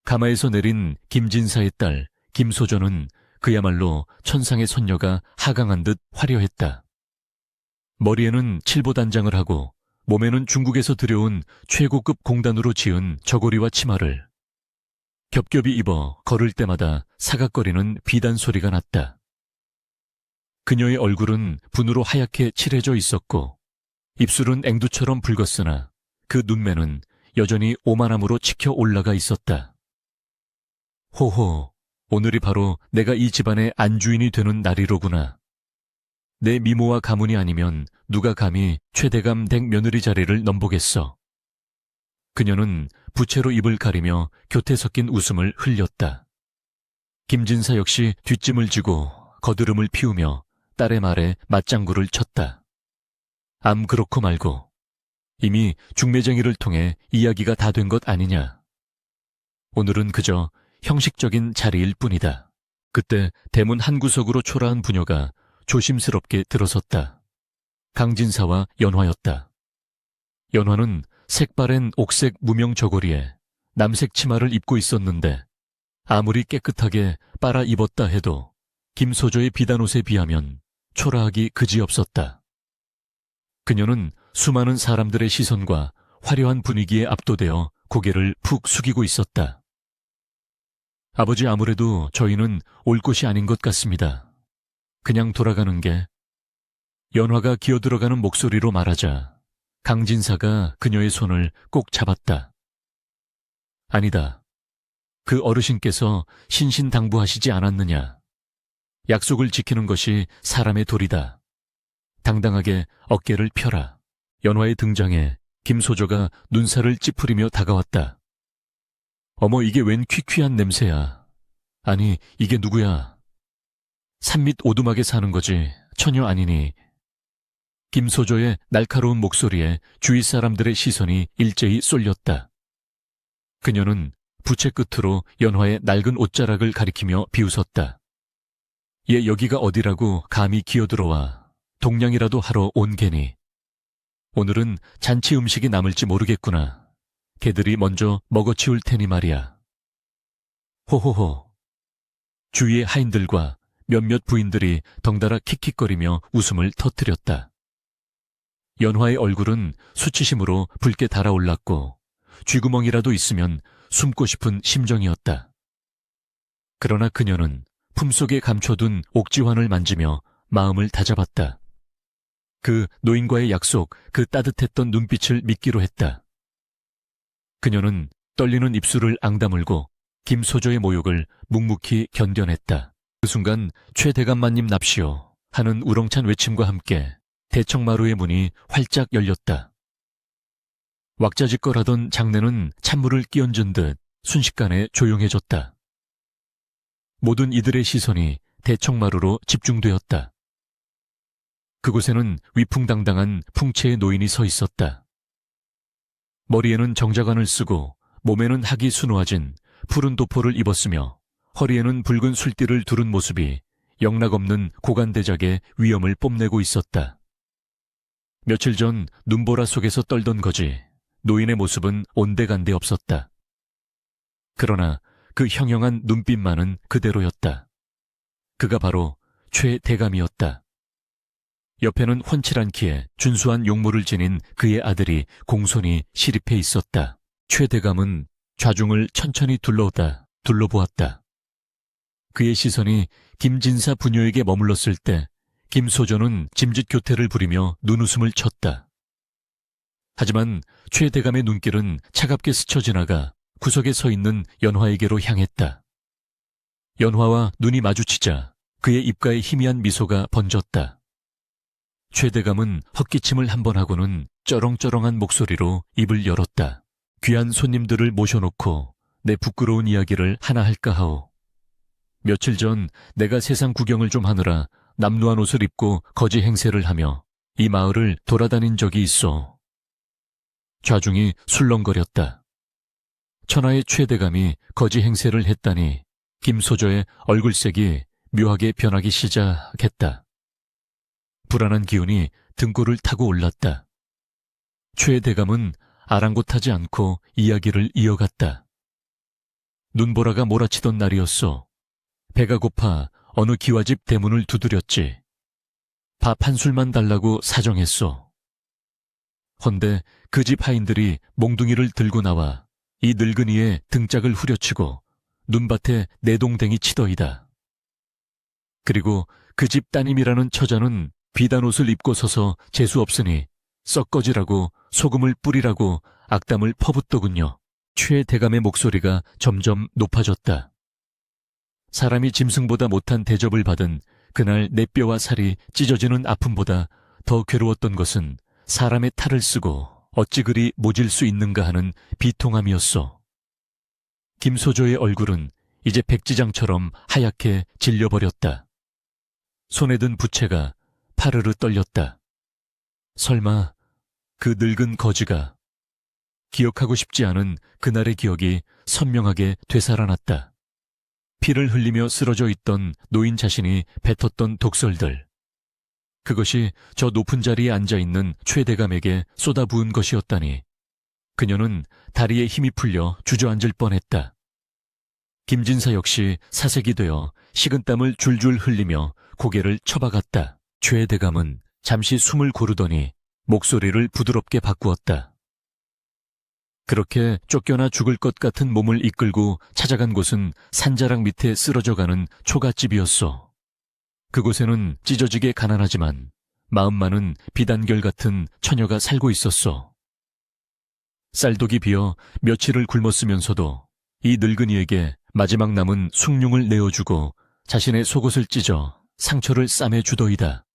가마에서 내린 김진사의 딸 김소전은 그야말로 천상의 선녀가 하강한 듯 화려했다. 머리에는 칠보단장을 하고 몸에는 중국에서 들여온 최고급 공단으로 지은 저고리와 치마를 겹겹이 입어 걸을 때마다 사각거리는 비단 소리가 났다. 그녀의 얼굴은 분으로 하얗게 칠해져 있었고 입술은 앵두처럼 붉었으나 그 눈매는 여전히 오만함으로 치켜 올라가 있었다. 호호, 오늘이 바로 내가 이 집안의 안주인이 되는 날이로구나. 내 미모와 가문이 아니면 누가 감히 최대감 댁 며느리 자리를 넘보겠어. 그녀는 부채로 입을 가리며 교태 섞인 웃음을 흘렸다. 김진사 역시 뒷짐을 지고 거드름을 피우며 딸의 말에 맞장구를 쳤다. 암 그렇고 말고 이미 중매쟁이를 통해 이야기가 다 된 것 아니냐. 오늘은 그저 형식적인 자리일 뿐이다. 그때 대문 한 구석으로 초라한 부녀가 조심스럽게 들어섰다. 강진사와 연화였다. 연화는 색바랜 옥색 무명 저고리에 남색 치마를 입고 있었는데 아무리 깨끗하게 빨아 입었다 해도 김소조의 비단옷에 비하면 초라하기 그지없었다. 그녀는 수많은 사람들의 시선과 화려한 분위기에 압도되어 고개를 푹 숙이고 있었다. 아버지, 아무래도 저희는 올 곳이 아닌 것 같습니다. 그냥 돌아가는 게. 연화가 기어들어가는 목소리로 말하자 강진사가 그녀의 손을 꼭 잡았다. 아니다. 그 어르신께서 신신당부하시지 않았느냐. 약속을 지키는 것이 사람의 도리다. 당당하게 어깨를 펴라. 연화의 등장에 김소조가 눈살을 찌푸리며 다가왔다. 어머, 이게 웬 퀴퀴한 냄새야. 아니, 이게 누구야? 산밑 오두막에 사는 거지 처녀 아니니. 김소조의 날카로운 목소리에 주위 사람들의 시선이 일제히 쏠렸다. 그녀는 부채 끝으로 연화의 낡은 옷자락을 가리키며 비웃었다. 얘 여기가 어디라고 감히 기어들어와. 동냥이라도 하러 온 게니. 오늘은 잔치 음식이 남을지 모르겠구나. 걔들이 먼저 먹어치울 테니 말이야. 호호호. 주위의 하인들과 몇몇 부인들이 덩달아 킥킥거리며 웃음을 터뜨렸다. 연화의 얼굴은 수치심으로 붉게 달아올랐고 쥐구멍이라도 있으면 숨고 싶은 심정이었다. 그러나 그녀는 품속에 감춰둔 옥지환을 만지며 마음을 다잡았다. 그 노인과의 약속, 그 따뜻했던 눈빛을 믿기로 했다. 그녀는 떨리는 입술을 앙다물고 김소조의 모욕을 묵묵히 견뎌냈다. 그 순간 최대감마님 납시오 하는 우렁찬 외침과 함께 대청마루의 문이 활짝 열렸다. 왁자지껄하던 장내는 찬물을 끼얹은 듯 순식간에 조용해졌다. 모든 이들의 시선이 대청마루로 집중되었다. 그곳에는 위풍당당한 풍채의 노인이 서 있었다. 머리에는 정자관을 쓰고 몸에는 학이 수놓아진 푸른 도포를 입었으며 허리에는 붉은 술띠를 두른 모습이 영락없는 고관대작의 위엄을 뽐내고 있었다. 며칠 전 눈보라 속에서 떨던 거지 노인의 모습은 온데간데 없었다. 그러나 그 형형한 눈빛만은 그대로였다. 그가 바로 최 대감이었다. 옆에는 훤칠한 키에 준수한 용모를 지닌 그의 아들이 공손히 시립해 있었다. 최 대감은 좌중을 천천히 둘러보았다. 그의 시선이 김진사 부녀에게 머물렀을 때 김소조는 짐짓 교태를 부리며 눈웃음을 쳤다. 하지만 최 대감의 눈길은 차갑게 스쳐 지나가 구석에 서 있는 연화에게로 향했다. 연화와 눈이 마주치자 그의 입가에 희미한 미소가 번졌다. 최 대감은 헛기침을 한 번 하고는 쩌렁쩌렁한 목소리로 입을 열었다. 귀한 손님들을 모셔놓고 내 부끄러운 이야기를 하나 할까 하오. 며칠 전 내가 세상 구경을 좀 하느라 남루한 옷을 입고 거지 행세를 하며 이 마을을 돌아다닌 적이 있어. 좌중이 술렁거렸다. 천하의 최 대감이 거지 행세를 했다니 김소조의 얼굴색이 묘하게 변하기 시작했다. 불안한 기운이 등골을 타고 올랐다. 최 대감은 아랑곳하지 않고 이야기를 이어갔다. 눈보라가 몰아치던 날이었어. 배가 고파 어느 기와집 대문을 두드렸지. 밥 한 술만 달라고 사정했어. 헌데 그 집 하인들이 몽둥이를 들고 나와 이 늙은이의 등짝을 후려치고 눈밭에 내동댕이 치더이다. 그리고 그 집 따님이라는 처자는 비단 옷을 입고 서서 재수 없으니 썩거지라고 소금을 뿌리라고 악담을 퍼붓더군요. 최 대감의 목소리가 점점 높아졌다. 사람이 짐승보다 못한 대접을 받은 그날 내 뼈와 살이 찢어지는 아픔보다 더 괴로웠던 것은 사람의 탈을 쓰고 어찌 그리 모질 수 있는가 하는 비통함이었어. 김소조의 얼굴은 이제 백지장처럼 하얗게 질려버렸다. 손에 든 부채가 파르르 떨렸다. 설마 그 늙은 거지가 기억하고 싶지 않은 그날의 기억이 선명하게 되살아났다. 피를 흘리며 쓰러져 있던 노인 자신이 뱉었던 독설들. 그것이 저 높은 자리에 앉아있는 최 대감에게 쏟아부은 것이었다니 그녀는 다리에 힘이 풀려 주저앉을 뻔했다. 김진사 역시 사색이 되어 식은땀을 줄줄 흘리며 고개를 쳐박았다. 최 대감은 잠시 숨을 고르더니 목소리를 부드럽게 바꾸었다. 그렇게 쫓겨나 죽을 것 같은 몸을 이끌고 찾아간 곳은 산자락 밑에 쓰러져가는 초가집이었어. 그곳에는 찢어지게 가난하지만 마음만은 비단결 같은 처녀가 살고 있었어. 쌀독이 비어 며칠을 굶었으면서도 이 늙은이에게 마지막 남은 숭늉을 내어주고 자신의 속옷을 찢어 상처를 싸매주더이다.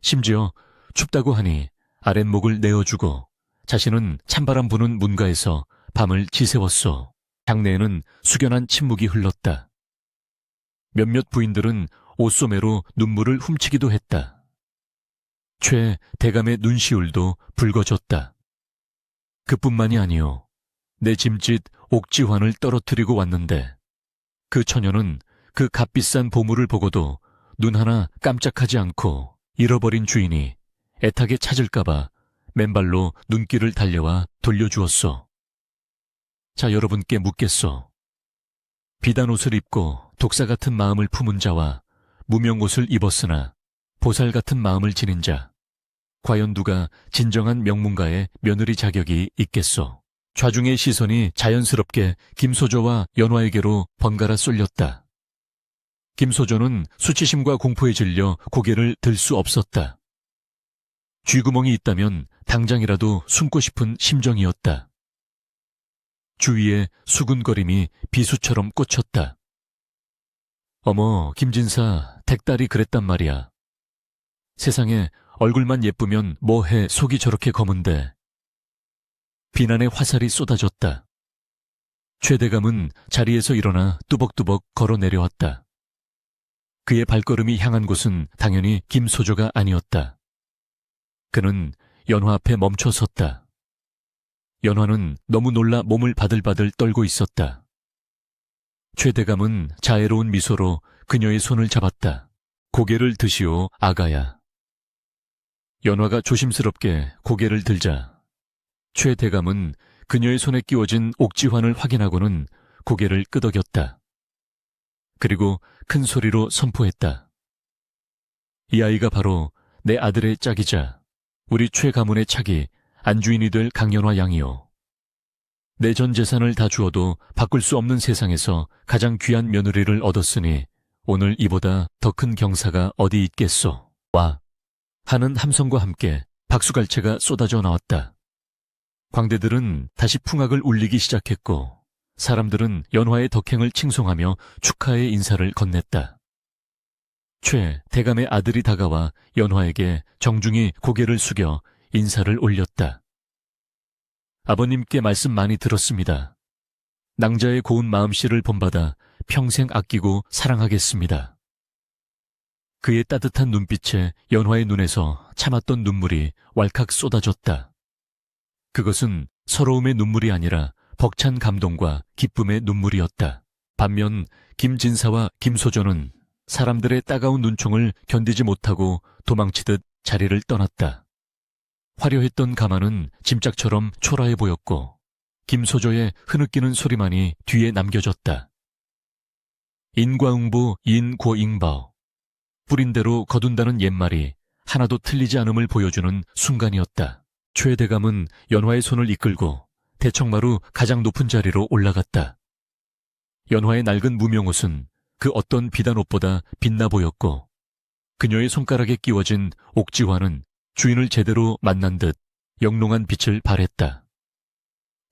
심지어 춥다고 하니 아랫목을 내어주고 자신은 찬바람 부는 문가에서 밤을 지새웠어. 장내에는 숙연한 침묵이 흘렀다. 몇몇 부인들은 옷소매로 눈물을 훔치기도 했다. 최 대감의 눈시울도 붉어졌다. 그뿐만이 아니오. 내 짐짓 옥지환을 떨어뜨리고 왔는데 그 처녀는 그 값비싼 보물을 보고도 눈 하나 깜짝하지 않고 잃어버린 주인이 애타게 찾을까봐 맨발로 눈길을 달려와 돌려주었어. 자, 여러분께 묻겠어. 비단 옷을 입고 독사 같은 마음을 품은 자와 무명 옷을 입었으나 보살 같은 마음을 지닌 자, 과연 누가 진정한 명문가의 며느리 자격이 있겠소? 좌중의 시선이 자연스럽게 김소조와 연화에게로 번갈아 쏠렸다. 김소조는 수치심과 공포에 질려 고개를 들 수 없었다. 쥐구멍이 있다면 당장이라도 숨고 싶은 심정이었다. 주위에 수군거림이 비수처럼 꽂혔다. 어머, 김진사, 댁딸이 그랬단 말이야. 세상에 얼굴만 예쁘면 뭐해 속이 저렇게 검은데. 비난의 화살이 쏟아졌다. 최대감은 자리에서 일어나 뚜벅뚜벅 걸어 내려왔다. 그의 발걸음이 향한 곳은 당연히 김소조가 아니었다. 그는 연화 앞에 멈춰 섰다. 연화는 너무 놀라 몸을 바들바들 떨고 있었다. 최대감은 자애로운 미소로 그녀의 손을 잡았다. 고개를 드시오, 아가야. 연화가 조심스럽게 고개를 들자 최대감은 그녀의 손에 끼워진 옥지환을 확인하고는 고개를 끄덕였다. 그리고 큰 소리로 선포했다. 이 아이가 바로 내 아들의 짝이자 우리 최 가문의 차기 안주인이 될 강연화 양이요. 내 전 재산을 다 주어도 바꿀 수 없는 세상에서 가장 귀한 며느리를 얻었으니 오늘 이보다 더 큰 경사가 어디 있겠소. 와. 하는 함성과 함께 박수갈채가 쏟아져 나왔다. 광대들은 다시 풍악을 울리기 시작했고 사람들은 연화의 덕행을 칭송하며 축하의 인사를 건넸다. 최 대감의 아들이 다가와 연화에게 정중히 고개를 숙여 인사를 올렸다. 아버님께 말씀 많이 들었습니다. 낭자의 고운 마음씨를 본받아 평생 아끼고 사랑하겠습니다. 그의 따뜻한 눈빛에 연화의 눈에서 참았던 눈물이 왈칵 쏟아졌다. 그것은 서러움의 눈물이 아니라 벅찬 감동과 기쁨의 눈물이었다. 반면 김진사와 김소조는 사람들의 따가운 눈총을 견디지 못하고 도망치듯 자리를 떠났다. 화려했던 가마는 짐짝처럼 초라해 보였고 김소조의 흐느끼는 소리만이 뒤에 남겨졌다. 인과응보 인고잉바오. 뿌린 대로 거둔다는 옛말이 하나도 틀리지 않음을 보여주는 순간이었다. 최 대감은 연화의 손을 이끌고 대청마루 가장 높은 자리로 올라갔다. 연화의 낡은 무명옷은 그 어떤 비단 옷보다 빛나 보였고 그녀의 손가락에 끼워진 옥지화는 주인을 제대로 만난 듯 영롱한 빛을 발했다.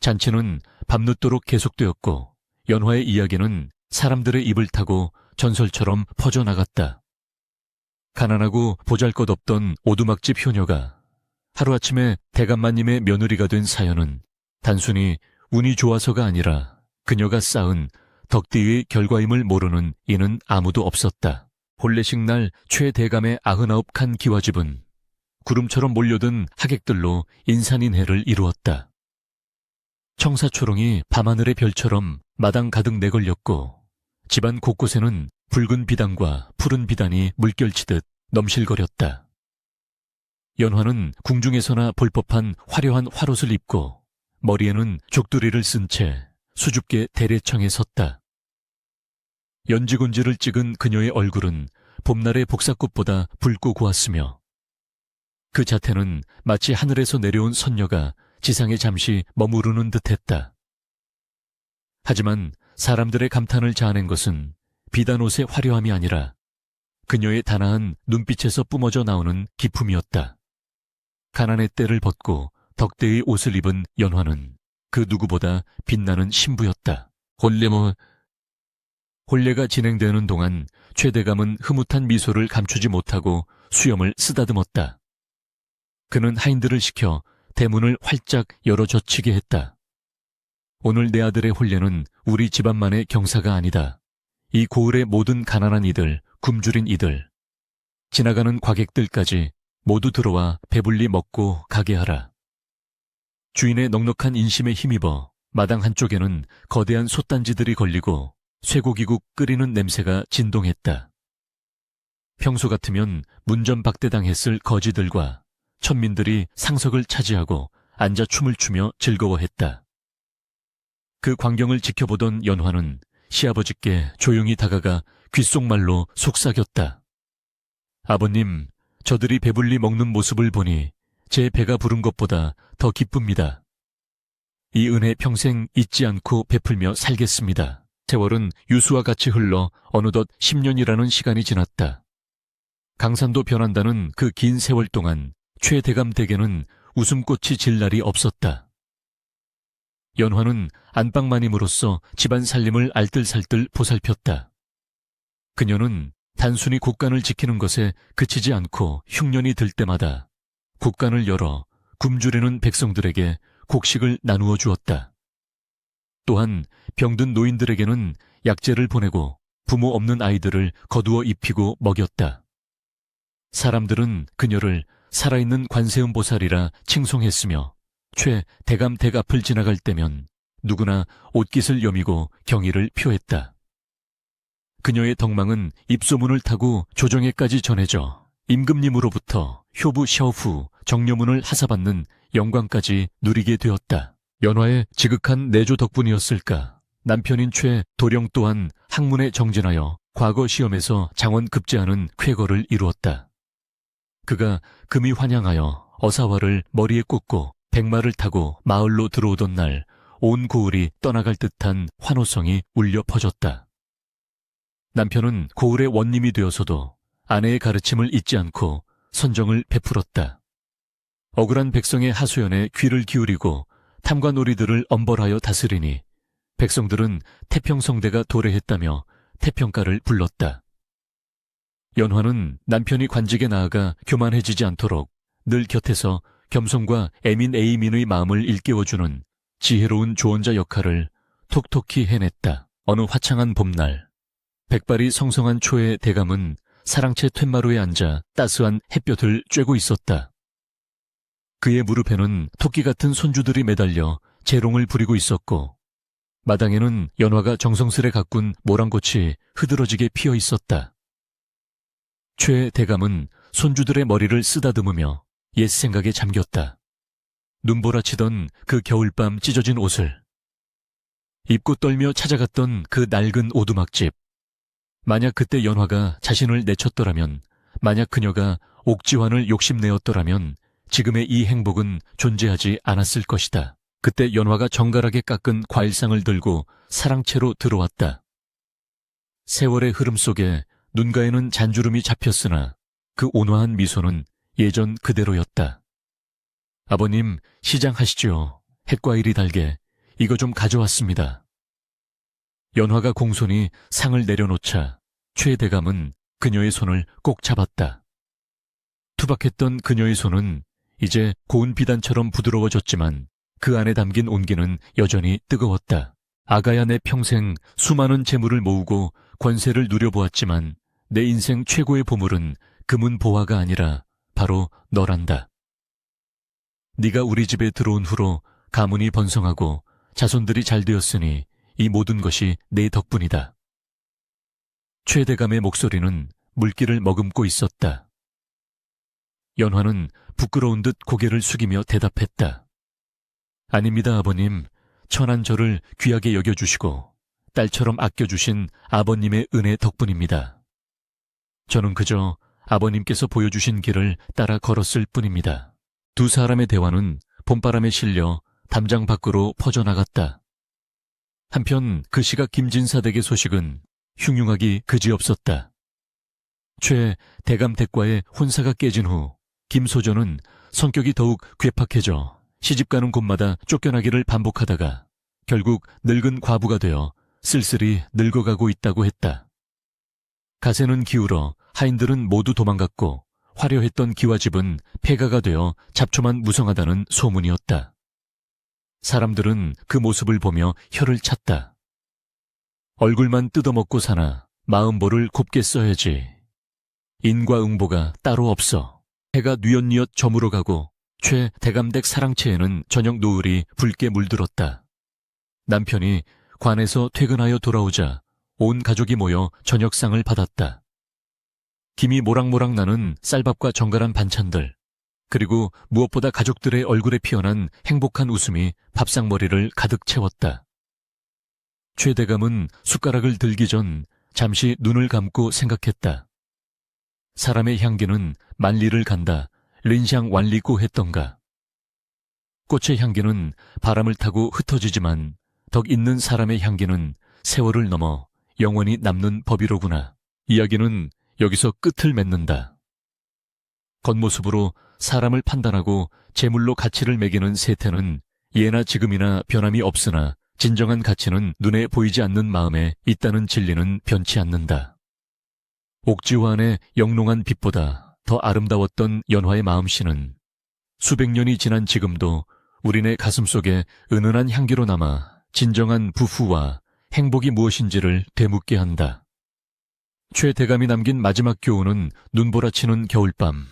잔치는 밤늦도록 계속되었고 연화의 이야기는 사람들의 입을 타고 전설처럼 퍼져나갔다. 가난하고 보잘것없던 오두막집 효녀가 하루아침에 대감마님의 며느리가 된 사연은 단순히 운이 좋아서가 아니라 그녀가 쌓은 덕대의 결과임을 모르는 이는 아무도 없었다. 혼례식 날 최대감의 99칸 기와집은 구름처럼 몰려든 하객들로 인산인해를 이루었다. 청사초롱이 밤하늘의 별처럼 마당 가득 내걸렸고 집안 곳곳에는 붉은 비단과 푸른 비단이 물결치듯 넘실거렸다. 연화는 궁중에서나 볼 법한 화려한 화롯을 입고 머리에는 족두리를 쓴 채 수줍게 대례청에 섰다. 연지곤지를 찍은 그녀의 얼굴은 봄날의 복사꽃보다 붉고 고왔으며 그 자태는 마치 하늘에서 내려온 선녀가 지상에 잠시 머무르는 듯했다. 하지만 사람들의 감탄을 자아낸 것은 비단옷의 화려함이 아니라 그녀의 단아한 눈빛에서 뿜어져 나오는 기품이었다. 가난의 때를 벗고 덕대의 옷을 입은 연화는 그 누구보다 빛나는 신부였다. 혼례가 진행되는 동안 최대감은 흐뭇한 미소를 감추지 못하고 수염을 쓰다듬었다. 그는 하인들을 시켜 대문을 활짝 열어 젖히게 했다. 오늘 내 아들의 혼례는 우리 집안만의 경사가 아니다. 이 고을의 모든 가난한 이들, 굶주린 이들, 지나가는 과객들까지 모두 들어와 배불리 먹고 가게 하라. 주인의 넉넉한 인심에 힘입어 마당 한쪽에는 거대한 솥단지들이 걸리고 쇠고기국 끓이는 냄새가 진동했다. 평소 같으면 문전박대당했을 거지들과 천민들이 상석을 차지하고 앉아 춤을 추며 즐거워했다. 그 광경을 지켜보던 연화는 시아버지께 조용히 다가가 귓속말로 속삭였다. 아버님, 저들이 배불리 먹는 모습을 보니 제 배가 부른 것보다 더 기쁩니다. 이 은혜 평생 잊지 않고 베풀며 살겠습니다. 세월은 유수와 같이 흘러 어느덧 10년이라는 시간이 지났다. 강산도 변한다는 그 긴 세월 동안 최대감 댁에는 웃음꽃이 질 날이 없었다. 연화는 안방마님으로서 집안 살림을 알뜰살뜰 보살폈다. 그녀는 단순히 국간을 지키는 것에 그치지 않고 흉년이 들 때마다 국간을 열어 굶주리는 백성들에게 곡식을 나누어 주었다. 또한 병든 노인들에게는 약재를 보내고 부모 없는 아이들을 거두어 입히고 먹였다. 사람들은 그녀를 살아있는 관세음보살이라 칭송했으며 최 대감댁 앞을 지나갈 때면 누구나 옷깃을 여미고 경의를 표했다. 그녀의 덕망은 입소문을 타고 조정에까지 전해져 임금님으로부터 효부 셔후 정려문을 하사받는 영광까지 누리게 되었다. 연화의 지극한 내조 덕분이었을까. 남편인 최 도령 또한 학문에 정진하여 과거 시험에서 장원 급제하는 쾌거를 이루었다. 그가 금이 환양하여 어사화를 머리에 꽂고 백마를 타고 마을로 들어오던 날 온 고을이 떠나갈 듯한 환호성이 울려 퍼졌다. 남편은 고을의 원님이 되어서도 아내의 가르침을 잊지 않고 선정을 베풀었다. 억울한 백성의 하소연에 귀를 기울이고 탐관오리들을 엄벌하여 다스리니 백성들은 태평성대가 도래했다며 태평가를 불렀다. 연화는 남편이 관직에 나아가 교만해지지 않도록 늘 곁에서 겸손과 애민 애이민의 마음을 일깨워주는 지혜로운 조언자 역할을 톡톡히 해냈다. 어느 화창한 봄날, 백발이 성성한 초의 대감은 사랑채 툇마루에 앉아 따스한 햇볕을 쬐고 있었다. 그의 무릎에는 토끼 같은 손주들이 매달려 재롱을 부리고 있었고 마당에는 연화가 정성스레 가꾼 모랑꽃이 흐드러지게 피어 있었다. 최 대감은 손주들의 머리를 쓰다듬으며 옛 생각에 잠겼다. 눈보라치던 그 겨울밤 찢어진 옷을, 입고 떨며 찾아갔던 그 낡은 오두막집. 만약 그때 연화가 자신을 내쳤더라면, 만약 그녀가 옥지환을 욕심내었더라면 지금의 이 행복은 존재하지 않았을 것이다. 그때 연화가 정갈하게 깎은 과일상을 들고 사랑채로 들어왔다. 세월의 흐름 속에 눈가에는 잔주름이 잡혔으나 그 온화한 미소는 예전 그대로였다. 아버님, 시장하시죠. 햇과일이 달게 이거 좀 가져왔습니다. 연화가 공손히 상을 내려놓자 최 대감은 그녀의 손을 꼭 잡았다. 투박했던 그녀의 손은 이제 고운 비단처럼 부드러워졌지만 그 안에 담긴 온기는 여전히 뜨거웠다. 아가야, 내 평생 수많은 재물을 모으고 권세를 누려보았지만 내 인생 최고의 보물은 금은 보화가 아니라 바로 너란다. 네가 우리 집에 들어온 후로 가문이 번성하고 자손들이 잘 되었으니 이 모든 것이 내 덕분이다. 최 대감의 목소리는 물기를 머금고 있었다. 연화는 부끄러운 듯 고개를 숙이며 대답했다. 아닙니다, 아버님. 천한 저를 귀하게 여겨주시고 딸처럼 아껴주신 아버님의 은혜 덕분입니다. 저는 그저 아버님께서 보여주신 길을 따라 걸었을 뿐입니다. 두 사람의 대화는 봄바람에 실려 담장 밖으로 퍼져나갔다. 한편 그 시각 김진사 댁의 소식은 흉흉하기 그지없었다. 최 대감댁과의 혼사가 깨진 후 김소조는 성격이 더욱 괴팍해져 시집가는 곳마다 쫓겨나기를 반복하다가 결국 늙은 과부가 되어 쓸쓸히 늙어가고 있다고 했다. 가세는 기울어 하인들은 모두 도망갔고 화려했던 기와집은 폐가가 되어 잡초만 무성하다는 소문이었다. 사람들은 그 모습을 보며 혀를 찼다. 얼굴만 뜯어먹고 사나 마음보를 곱게 써야지. 인과응보가 따로 없어. 해가 뉘엿뉘엿 저물어가고 최 대감댁 사랑채에는 저녁 노을이 붉게 물들었다. 남편이 관에서 퇴근하여 돌아오자 온 가족이 모여 저녁상을 받았다. 김이 모락모락 나는 쌀밥과 정갈한 반찬들, 그리고 무엇보다 가족들의 얼굴에 피어난 행복한 웃음이 밥상머리를 가득 채웠다. 최 대감은 숟가락을 들기 전 잠시 눈을 감고 생각했다. 사람의 향기는 만리를 간다. 린샹 완리고 했던가. 꽃의 향기는 바람을 타고 흩어지지만 덕 있는 사람의 향기는 세월을 넘어 영원히 남는 법이로구나. 이야기는 여기서 끝을 맺는다. 겉모습으로 사람을 판단하고 재물로 가치를 매기는 세태는 예나 지금이나 변함이 없으나 진정한 가치는 눈에 보이지 않는 마음에 있다는 진리는 변치 않는다. 옥지환의 영롱한 빛보다 더 아름다웠던 연화의 마음씨는 수백 년이 지난 지금도 우리네 가슴속에 은은한 향기로 남아 진정한 부부와 행복이 무엇인지를 되묻게 한다. 최 대감이 남긴 마지막 교훈은 눈보라치는 겨울밤.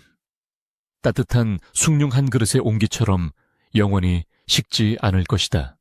따뜻한 숭늉 한 그릇의 온기처럼 영원히 식지 않을 것이다.